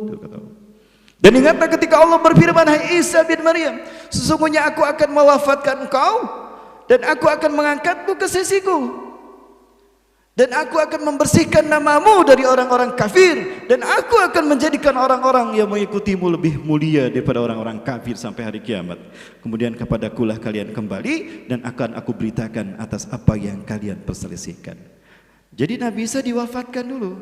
Dan ingatlah ketika Allah berfirman, hai Isa bin Maryam, sesungguhnya aku akan mewafatkan engkau dan aku akan mengangkatmu ke sisiku. Dan aku akan membersihkan namamu dari orang-orang kafir, dan aku akan menjadikan orang-orang yang mengikutimu lebih mulia daripada orang-orang kafir sampai hari kiamat. Kemudian kepadakulah kalian kembali, dan akan aku beritakan atas apa yang kalian perselisihkan. Jadi Nabi Isa diwafatkan dulu,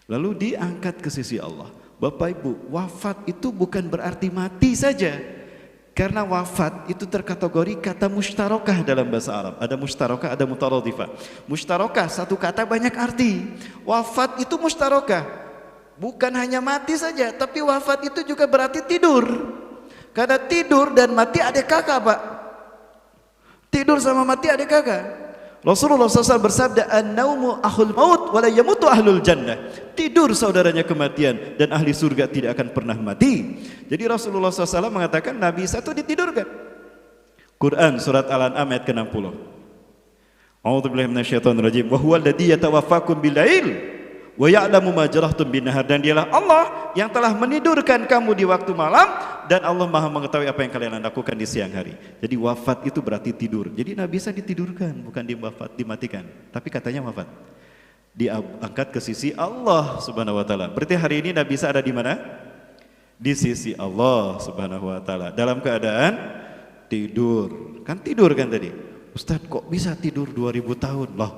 lalu diangkat ke sisi Allah. Bapak Ibu, wafat itu bukan berarti mati saja. Karena wafat itu terkategori kata mustarokah dalam bahasa Arab. Ada mustarokah, ada mutaradifah. Mustarokah satu kata banyak arti. Wafat itu mustarokah, bukan hanya mati saja, tapi wafat itu juga berarti tidur. Karena tidur dan mati adik kakak, Pak. Tidur sama mati adik kakak. Rasulullah SAW bersabda, "An-naumu akhul maut wa la yamutu ahlul jannah." Tidur saudaranya kematian, dan ahli surga tidak akan pernah mati. Jadi Rasulullah SAW mengatakan Nabi Isa itu ditidurkan. Quran surat Al-An'am ayat ke-60. A'udzubillahi minasyaitonirrajim. Wa huwal ladzi yatawaffakum bil-lail wa ya'lamu ma jarahtum bin-nahar. Dan dialah Allah yang telah menidurkan kamu di waktu malam, dan Allah Maha mengetahui apa yang kalian lakukan di siang hari. Jadi wafat itu berarti tidur. Jadi Nabi Isa ditidurkan, bukan dimatikan. Tapi katanya wafat. Diangkat ke sisi Allah Subhanahu wa taala. Berarti hari ini Nabi Isa ada di mana? Di sisi Allah Subhanahu wa taala. Dalam keadaan tidur. Kan tidur kan tadi. Ustadz, kok bisa tidur 2000 tahun? Loh.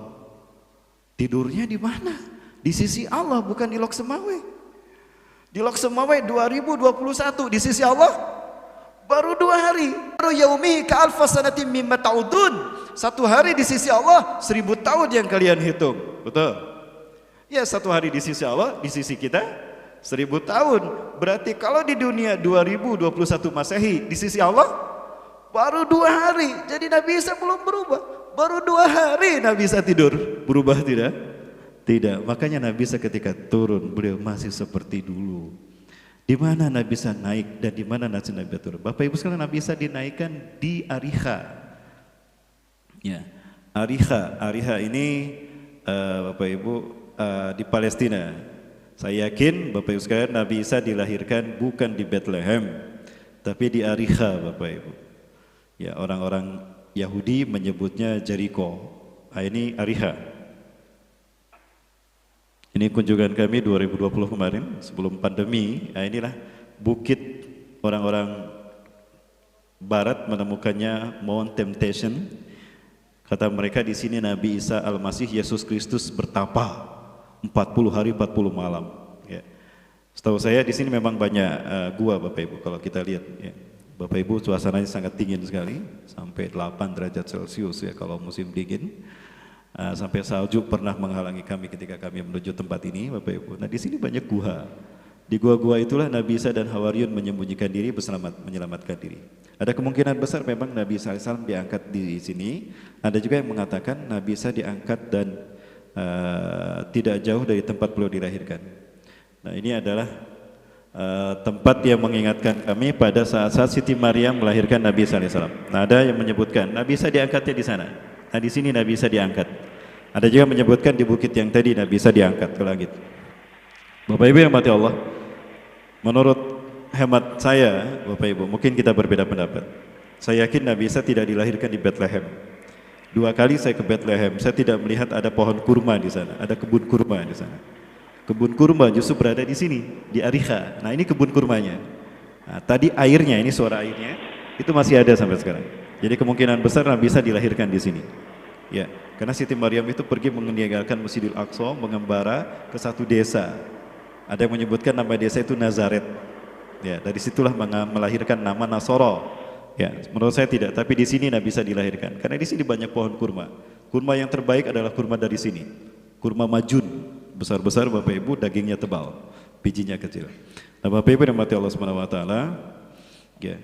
Tidurnya di mana? Di sisi Allah, bukan di Lok Semawe. Di Lok Semawe 2021, di sisi Allah baru 2 hari. Baru yaumi ka alfa sanatin mimma ta'udun. 1 hari di sisi Allah 1000 tahun yang kalian hitung. Betul? Ya, 1 hari di sisi Allah, di sisi kita 1000 tahun. Berarti kalau di dunia 2021 Masehi, di sisi Allah baru 2 hari. Jadi Nabi Isa belum berubah. Baru 2 hari Nabi Isa tidur. Berubah tidak? Tidak. Makanya Nabi Isa ketika turun, beliau masih seperti dulu. Di mana Nabi Isa naik dan di mana Nabi Isa turun? Bapak Ibu sekalian, Nabi Isa dinaikkan di Ariha. Ya, Ariha. Ariha ini Bapak Ibu di Palestina. Saya yakin Bapak Ibu sekalian, Nabi Isa dilahirkan bukan di Bethlehem, tapi di Ariha, Bapak Ibu. Ya, orang-orang Yahudi menyebutnya Jericho. Nah, ini Ariha. Ini kunjungan kami 2020 kemarin sebelum pandemi. Nah, inilah bukit orang-orang Barat menemukannya Mount Temptation. Kata mereka di sini Nabi Isa Al-Masih Yesus Kristus bertapa 40 hari 40 malam. Ya. Setahu saya di sini memang banyak gua, Bapak Ibu. Kalau kita lihat, ya. Bapak Ibu, suasananya sangat dingin sekali, sampai 8 derajat Celcius ya kalau musim dingin. Sampai salju pernah menghalangi kami ketika kami menuju tempat ini, Bapak Ibu. Nah, di sini banyak gua. Di gua-gua itulah Nabi Isa dan Hawariyun menyembunyikan diri, menyelamatkan diri. Ada kemungkinan besar memang Nabi Isa AS diangkat di sini. Ada juga yang mengatakan Nabi Isa diangkat dan tidak jauh dari tempat beliau dilahirkan. Nah, ini adalah tempat yang mengingatkan kami pada saat-saat Siti Maryam melahirkan Nabi Isa AS. Nah, ada yang menyebutkan Nabi Isa diangkatnya di sana. Nah, di sini Nabi Isa diangkat. Ada juga menyebutkan di bukit yang tadi Nabi Isa diangkat ke langit. Bapak Ibu yang mati Allah, menurut hemat saya, Bapak Ibu, mungkin kita berbeda pendapat. Saya yakin Nabi Isa tidak dilahirkan di Bethlehem. 2 kali saya ke Bethlehem, saya tidak melihat ada pohon kurma di sana, ada kebun kurma di sana. Kebun kurma justru berada di sini, di Ariha. Nah, ini kebun kurmanya. Nah, tadi airnya, ini suara airnya, itu masih ada sampai sekarang. Jadi kemungkinan besar Nabi Isa dilahirkan di sini. Ya, karena Siti Maryam itu pergi meninggalkan Masjidil Aqsa, mengembara ke satu desa. Ada yang menyebutkan nama desa itu Nazaret. Ya, dari situlah melahirkan nama Nasoro. Ya, menurut saya tidak, tapi di sini Nabi Isa dilahirkan. Karena di sini banyak pohon kurma. Kurma yang terbaik adalah kurma dari sini. Kurma majun, besar-besar Bapak Ibu, dagingnya tebal, bijinya kecil. Nah, Bapak Ibu yang mati Allah Subhanahu wa taala, ya.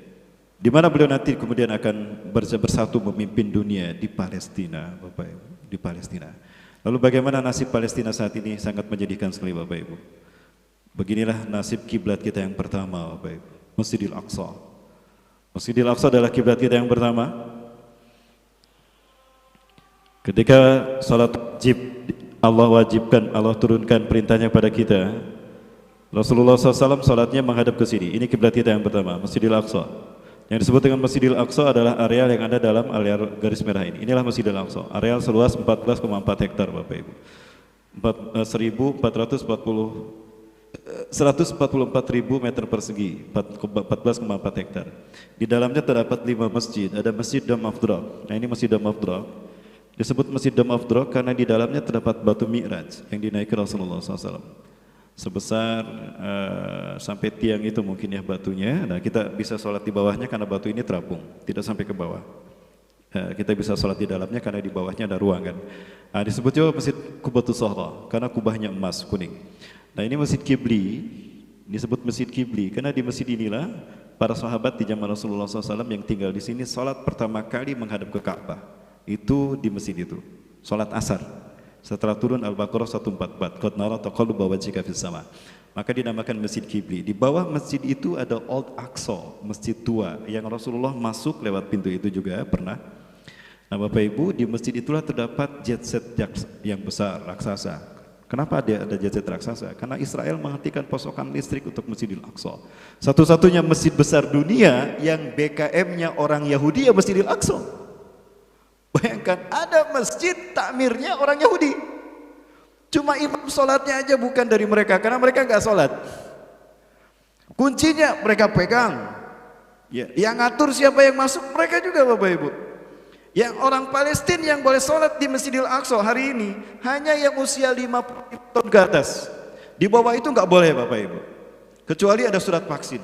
Di mana beliau nanti kemudian akan bersatu memimpin dunia di Palestina, Bapak Ibu, di Palestina. Lalu bagaimana nasib Palestina saat ini? Sangat menyedihkan sekali, Bapak Ibu. Beginilah nasib kiblat kita yang pertama, Bapak Ibu, Masjidil Aqsa. Masjidil Aqsa adalah kiblat kita yang pertama. Ketika salat wajib Allah wajibkan, Allah turunkan perintahnya pada kita, Rasulullah SAW salatnya menghadap ke sini. Ini kiblat kita yang pertama, Masjidil Aqsa. Yang disebut dengan Masjidil Aqsa adalah areal yang ada dalam area garis merah ini. Inilah Masjidil Aqsa, areal seluas 14,4 hektar Bapak Ibu. 144.000 meter persegi, 14,4 hektar. Di dalamnya terdapat 5 masjid. Ada Masjid Dam Afdrak. Nah, ini Masjid Dam Afdrak. Disebut Masjid Dam Afdrak karena di dalamnya terdapat batu Mi'raj yang dinaiki Rasulullah SAW. Sebesar sampai tiang itu mungkin ya batunya. Nah, kita bisa sholat di bawahnya karena batu ini terapung, tidak sampai ke bawah. Kita bisa sholat di dalamnya karena di bawahnya ada ruangan. Nah, disebut juga Masjid Qubatus Shahra karena kubahnya emas kuning. Nah, ini Masjid Kibli, disebut Masjid Kibli karena di masjid inilah para sahabat di zaman Rasulullah SAW yang tinggal di sini sholat pertama kali menghadap ke Ka'bah. Itu di masjid itu, sholat asar. Setelah turun Al-Baqarah 144, qad nara taqalluba wajhika fis sama. Maka dinamakan Masjid Kibli. Di bawah masjid itu ada Old Aqsa, masjid tua yang Rasulullah masuk lewat pintu itu juga pernah. Nah, Bapak Ibu, di masjid itulah terdapat jet set yang besar, raksasa. Kenapa ada jet set raksasa? Karena Israel menghentikan pasokan listrik untuk Masjidil Aqsa. Satu-satunya masjid besar dunia yang BKM-nya orang Yahudi ya Masjidil Aqsa. Bayangkan ada masjid takmirnya orang Yahudi. Cuma imam sholatnya aja bukan dari mereka, karena mereka nggak sholat. Kuncinya mereka pegang. Ya, yang ngatur siapa yang masuk mereka juga Bapak Ibu. Yang orang Palestina yang boleh sholat di Masjidil Aqsa hari ini hanya yang usia 50 tahun ke atas. Di bawah itu nggak boleh Bapak Ibu. Kecuali ada surat vaksin.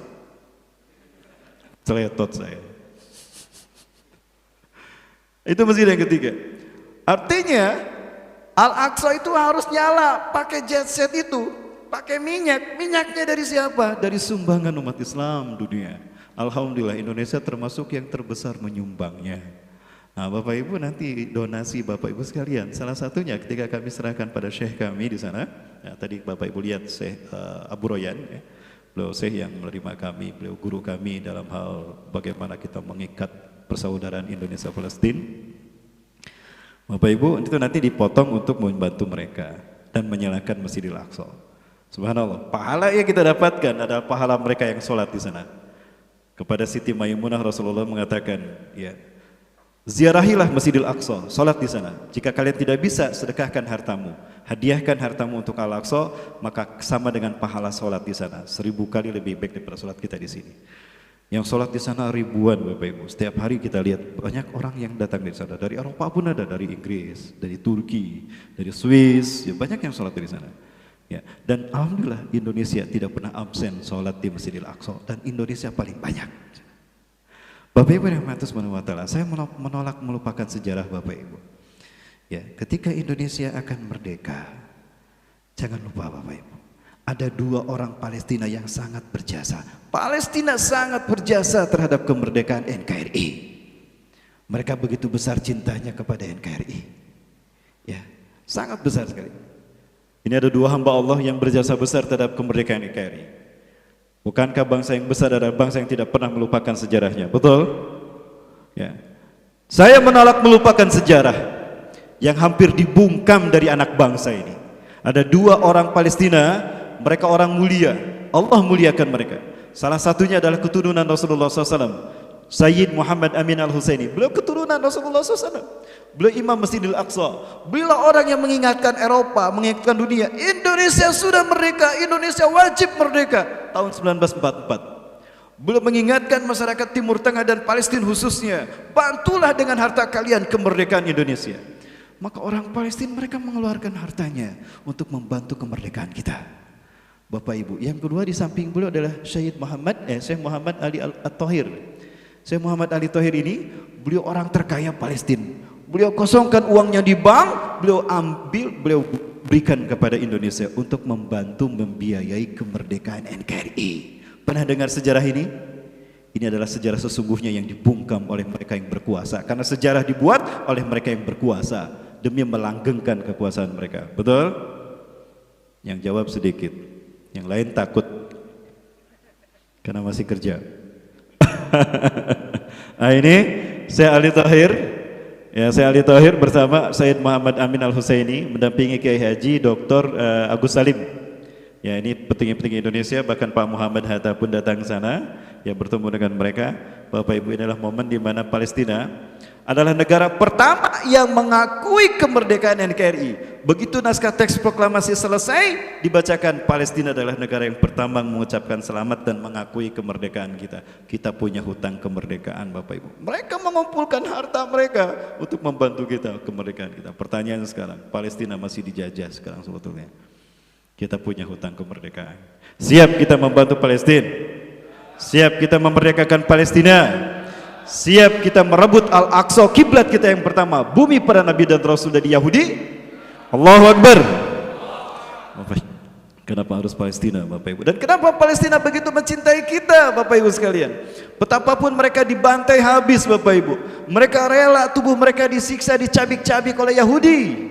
Celetot saya. Itu masjid yang ketiga. Artinya Al-Aqsa itu harus nyala, pakai jet set itu, pakai minyak. Minyaknya dari siapa? Dari sumbangan umat Islam dunia. Alhamdulillah Indonesia termasuk yang terbesar menyumbangnya. Nah, Bapak Ibu nanti donasi Bapak Ibu sekalian. Salah satunya ketika kami serahkan pada Syekh kami di sana. Ya, tadi Bapak Ibu lihat Syekh Abu Royan, ya. Beliau Syekh yang menerima kami, beliau guru kami dalam hal bagaimana kita mengikat persaudaraan Indonesia Palestina. Bapak Ibu itu nanti dipotong untuk membantu mereka dan menyalakan Masjidil Aqsa. Subhanallah, pahala yang kita dapatkan adalah pahala mereka yang sholat di sana. Kepada Siti Maimunah Rasulullah mengatakan, ya, ziarahilah Masjidil Aqsa, sholat di sana. Jika kalian tidak bisa, sedekahkan hartamu, hadiahkan hartamu untuk Al-Aqsa, maka sama dengan pahala sholat di sana. 1000 kali lebih baik daripada sholat kita di sini. Yang sholat di sana ribuan Bapak Ibu. Setiap hari kita lihat banyak orang yang datang dari sana. Dari Eropa pun ada, dari Inggris, dari Turki, dari Swiss, ya banyak yang sholat dari sana. Ya, dan alhamdulillah Indonesia tidak pernah absen sholat di Masjidil Aqsa, dan Indonesia paling banyak. Bapak Ibu yang Subhanahu wa taala, saya menolak melupakan sejarah Bapak Ibu. Ya, ketika Indonesia akan merdeka, jangan lupa Bapak Ibu, ada 2 orang Palestina yang sangat berjasa. Palestina sangat berjasa terhadap kemerdekaan NKRI. Mereka begitu besar cintanya kepada NKRI. Ya, sangat besar sekali. Ini ada 2 hamba Allah yang berjasa besar terhadap kemerdekaan NKRI. Bukankah bangsa yang besar adalah bangsa yang tidak pernah melupakan sejarahnya? Betul? Ya. Saya menolak melupakan sejarah yang hampir dibungkam dari anak bangsa ini. Ada 2 orang Palestina, mereka orang mulia, Allah muliakan mereka. Salah satunya adalah keturunan Rasulullah SAW, Sayyid Muhammad Amin Al-Husaini. Beliau keturunan Rasulullah SAW. Beliau imam Masjidil Aqsa. Beliau orang yang mengingatkan Eropa, mengingatkan dunia, Indonesia sudah merdeka, Indonesia wajib merdeka tahun 1944. Beliau mengingatkan masyarakat Timur Tengah dan Palestina khususnya, bantulah dengan harta kalian kemerdekaan Indonesia. Maka orang Palestina mereka mengeluarkan hartanya untuk membantu kemerdekaan kita. Bapak Ibu, yang kedua di samping beliau adalah Syekh Muhammad Ali At-Tahir. Syekh Muhammad Ali Tahir ini, beliau orang terkaya Palestina. Beliau kosongkan uangnya di bank, beliau ambil, beliau berikan kepada Indonesia untuk membantu membiayai kemerdekaan NKRI. Pernah dengar sejarah ini? Ini adalah sejarah sesungguhnya yang dibungkam oleh mereka yang berkuasa. Karena sejarah dibuat oleh mereka yang berkuasa demi melanggengkan kekuasaan mereka. Betul? Yang jawab sedikit, yang lain takut karena masih kerja. Nah, ini Syekh Ali Tahir. Ya, Syekh Ali Tahir bersama Sayyid Muhammad Amin Al-Husaini mendampingi Kiai Haji Dr. Agus Salim. Ya, ini petinggi-petinggi Indonesia, bahkan Pak Muhammad Hatta pun datang ke sana, ya bertemu dengan mereka. Bapak Ibu, inilah momen di mana Palestina adalah negara pertama yang mengakui kemerdekaan NKRI. Begitu naskah teks proklamasi selesai, dibacakan, Palestina adalah negara yang pertama mengucapkan selamat dan mengakui kemerdekaan kita. Kita punya hutang kemerdekaan, Bapak Ibu. Mereka mengumpulkan harta mereka untuk membantu kita kemerdekaan kita. Pertanyaan sekarang, Palestina masih dijajah sekarang sebetulnya. Kita punya hutang kemerdekaan. Siap kita membantu Palestina? Siap kita memerdekakan Palestina? Siap kita merebut Al-Aqsa, kiblat kita yang pertama, bumi para nabi dan rasul dari Yahudi? Allahu Akbar. Kenapa harus Palestina, Bapak Ibu? Dan kenapa Palestina begitu mencintai kita, Bapak Ibu sekalian? Betapapun mereka dibantai habis, Bapak Ibu, mereka rela tubuh mereka disiksa, dicabik-cabik oleh Yahudi.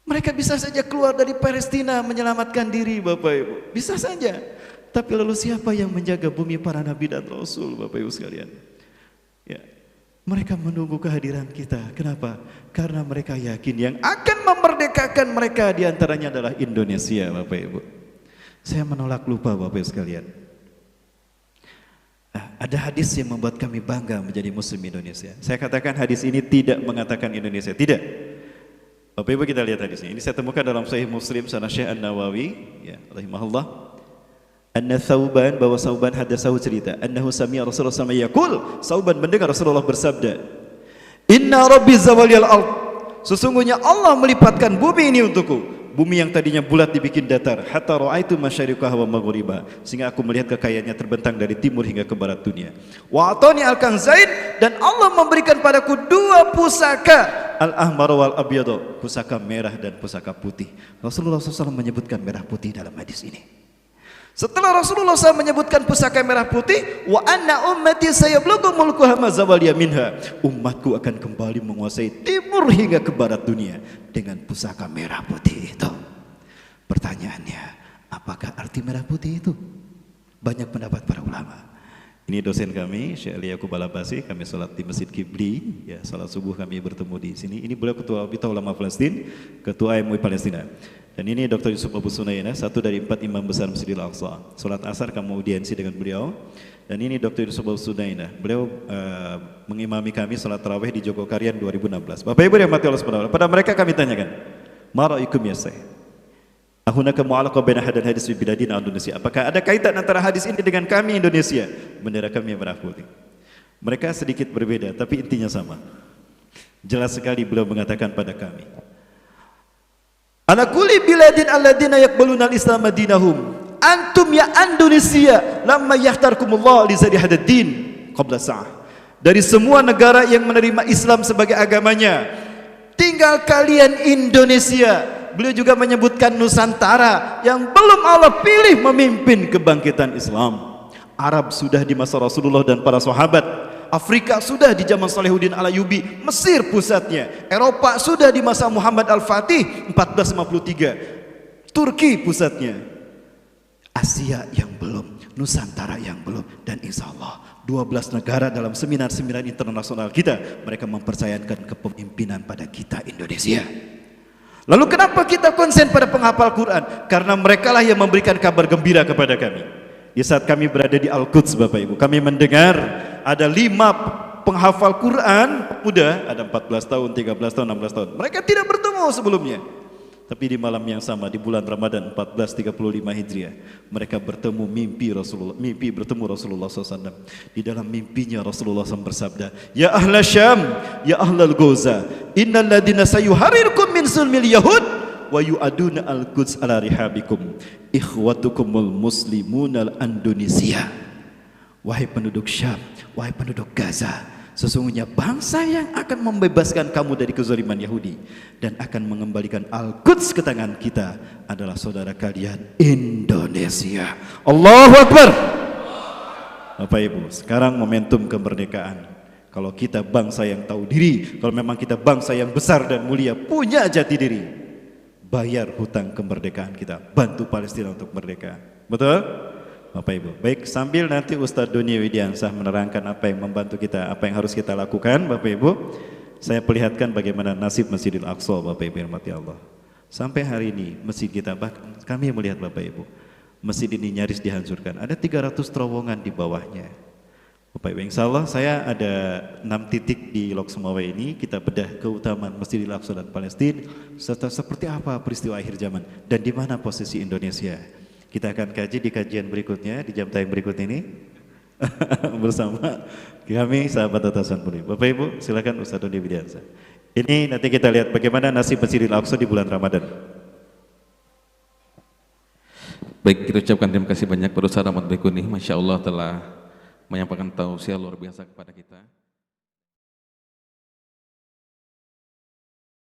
Mereka bisa saja keluar dari Palestina menyelamatkan diri, Bapak Ibu, bisa saja. Tapi lalu siapa yang menjaga bumi para nabi dan rasul, Bapak Ibu sekalian? Ya, mereka menunggu kehadiran kita. Kenapa? Karena mereka yakin yang akan memerdekakan mereka diantaranya adalah Indonesia, Bapak Ibu. Saya menolak lupa, Bapak Ibu sekalian. Ada hadis yang membuat kami bangga menjadi Muslim Indonesia. Saya katakan hadis ini tidak mengatakan Indonesia, tidak. Bapak Ibu, kita lihat hadisnya. Ini saya temukan dalam Sahih Muslim sanad Syekh An-Nawawi, ya, rahimahullah. Anna Thauban, bahwa Thauban hadasahu cerita, annahu sami'a Rasulullah SAW yaqul, Thauban mendengar Rasulullah bersabda, inna rabbi zawaliyal ard, sesungguhnya Allah melipatkan bumi ini untukku, bumi yang tadinya bulat dibikin datar, hatta ra'aitu masyariqaha wa maghriba, sehingga aku melihat kekayaannya terbentang dari timur hingga ke barat dunia. Wa atani al-kanzain, dan Allah memberikan padaku dua pusaka, al-ahmar wal abyad, pusaka merah dan pusaka putih. Rasulullah SAW menyebutkan merah putih dalam hadis ini. Setelah Rasulullah SAW menyebutkan pusaka merah putih, wa anna ummati sayablughu mulkuha ma zawaliya minha, umatku akan kembali menguasai timur hingga ke barat dunia dengan pusaka merah putih itu. Pertanyaannya, apakah arti merah putih itu? Banyak pendapat para ulama. Ini dosen kami, Syekh Ali Yaqub Al-Abbasi, kami sholat di Masjid Kibli, ya, sholat subuh kami bertemu di sini. Ini beliau ketua Bita Ulama Palestina, ketua MUI Palestina. Dan ini Dr. Yusuf Abu Sunaina, satu dari 4 imam besar Masjidil Aqsa. Sholat asar kami audiensi dengan beliau. Dan ini Dr. Yusuf Abu Sunaina, beliau mengimami kami sholat tarawih di Jogokarian 2016. Bapak Ibu yang mati Allah SWT, pada mereka kami tanyakan, ma ra'ayukum ya Syekh? Ahunaka mu'alaqah baina hadal hadis bi biladina Indonesia. Apakah ada kaitan antara hadis ini dengan kami Indonesia? Bendera kami yang merah putih. Mereka sedikit berbeda, tapi intinya sama. Jelas sekali beliau mengatakan pada kami, ala kulli biladin alladina yaqbaluna al-islam madinahum, antum ya Indonesia lamma yahtarkumullah li zadi hadaddin qabla sa'ah. Dari semua negara yang menerima Islam sebagai agamanya, tinggal kalian Indonesia. Beliau juga menyebutkan Nusantara yang belum Allah pilih memimpin kebangkitan Islam. Arab sudah di masa Rasulullah dan para sahabat, Afrika sudah di zaman Salahuddin Al-Ayyubi, Mesir pusatnya, Eropa sudah di masa Muhammad Al-Fatih 1453, Turki pusatnya, Asia yang belum, Nusantara yang belum, dan insya Allah 12 negara dalam seminar-seminar internasional kita, mereka mempercayakan kepemimpinan pada kita Indonesia. Lalu kenapa kita konsen pada penghafal Quran? Karena merekalah yang memberikan kabar gembira kepada kami. Di saat kami berada di Al-Quds, Bapak Ibu, kami mendengar ada 5 penghafal Quran muda, ada 14 tahun, 13 tahun, 16 tahun. Mereka tidak bertemu sebelumnya. Tapi di malam yang sama, di bulan Ramadan 1435 Hijriah, mereka bertemu mimpi bertemu Rasulullah SAW. Di dalam mimpinya Rasulullah SAW bersabda, ya ahla Syam, ya ahlal Goza, innal ladina sayuharirkum min sulmil yahud wa yu'aduna al-Quds ala rihabikum ikhwatukumul muslimun al-Indonesia. Wahai penduduk Syam, wahai penduduk Gaza, sesungguhnya bangsa yang akan membebaskan kamu dari kezaliman Yahudi dan akan mengembalikan Al-Quds ke tangan kita adalah saudara kalian Indonesia. Allahu Akbar. Bapak Ibu, sekarang momentum kemerdekaan. Kalau kita bangsa yang tahu diri, kalau memang kita bangsa yang besar dan mulia, punya jati diri, bayar hutang kemerdekaan kita, bantu Palestina untuk merdeka. Betul? Bapak Ibu, baik, sambil nanti Ustadz Doni Widiansah menerangkan apa yang membantu kita, apa yang harus kita lakukan, Bapak Ibu, saya perlihatkan bagaimana nasib Masjidil Aqsa, Bapak Ibu yang mati Allah. Sampai hari ini masjid kita, bahkan kami melihat Bapak Ibu, masjid ini nyaris dihancurkan. Ada 300 terowongan di bawahnya. Bapak Ibu, insya Allah saya ada 6 titik di Lok Sumawa ini, kita bedah keutamaan Masjidil Aqsa dan Palestina, serta seperti apa peristiwa akhir zaman, dan di mana posisi Indonesia. Kita akan kaji di kajian berikutnya, di jam tayang berikut ini, bersama kami sahabat Atasan Puri. Bapak Ibu, silakan Ustaz Dodi Widiansa. Ini nanti kita lihat bagaimana nasib Masjidil Aqsa di bulan Ramadan. Baik, kita ucapkan terima kasih banyak pada Ustaz Ahmad Baikuni, Masya Allah telah menyampaikan tausiah luar biasa kepada kita.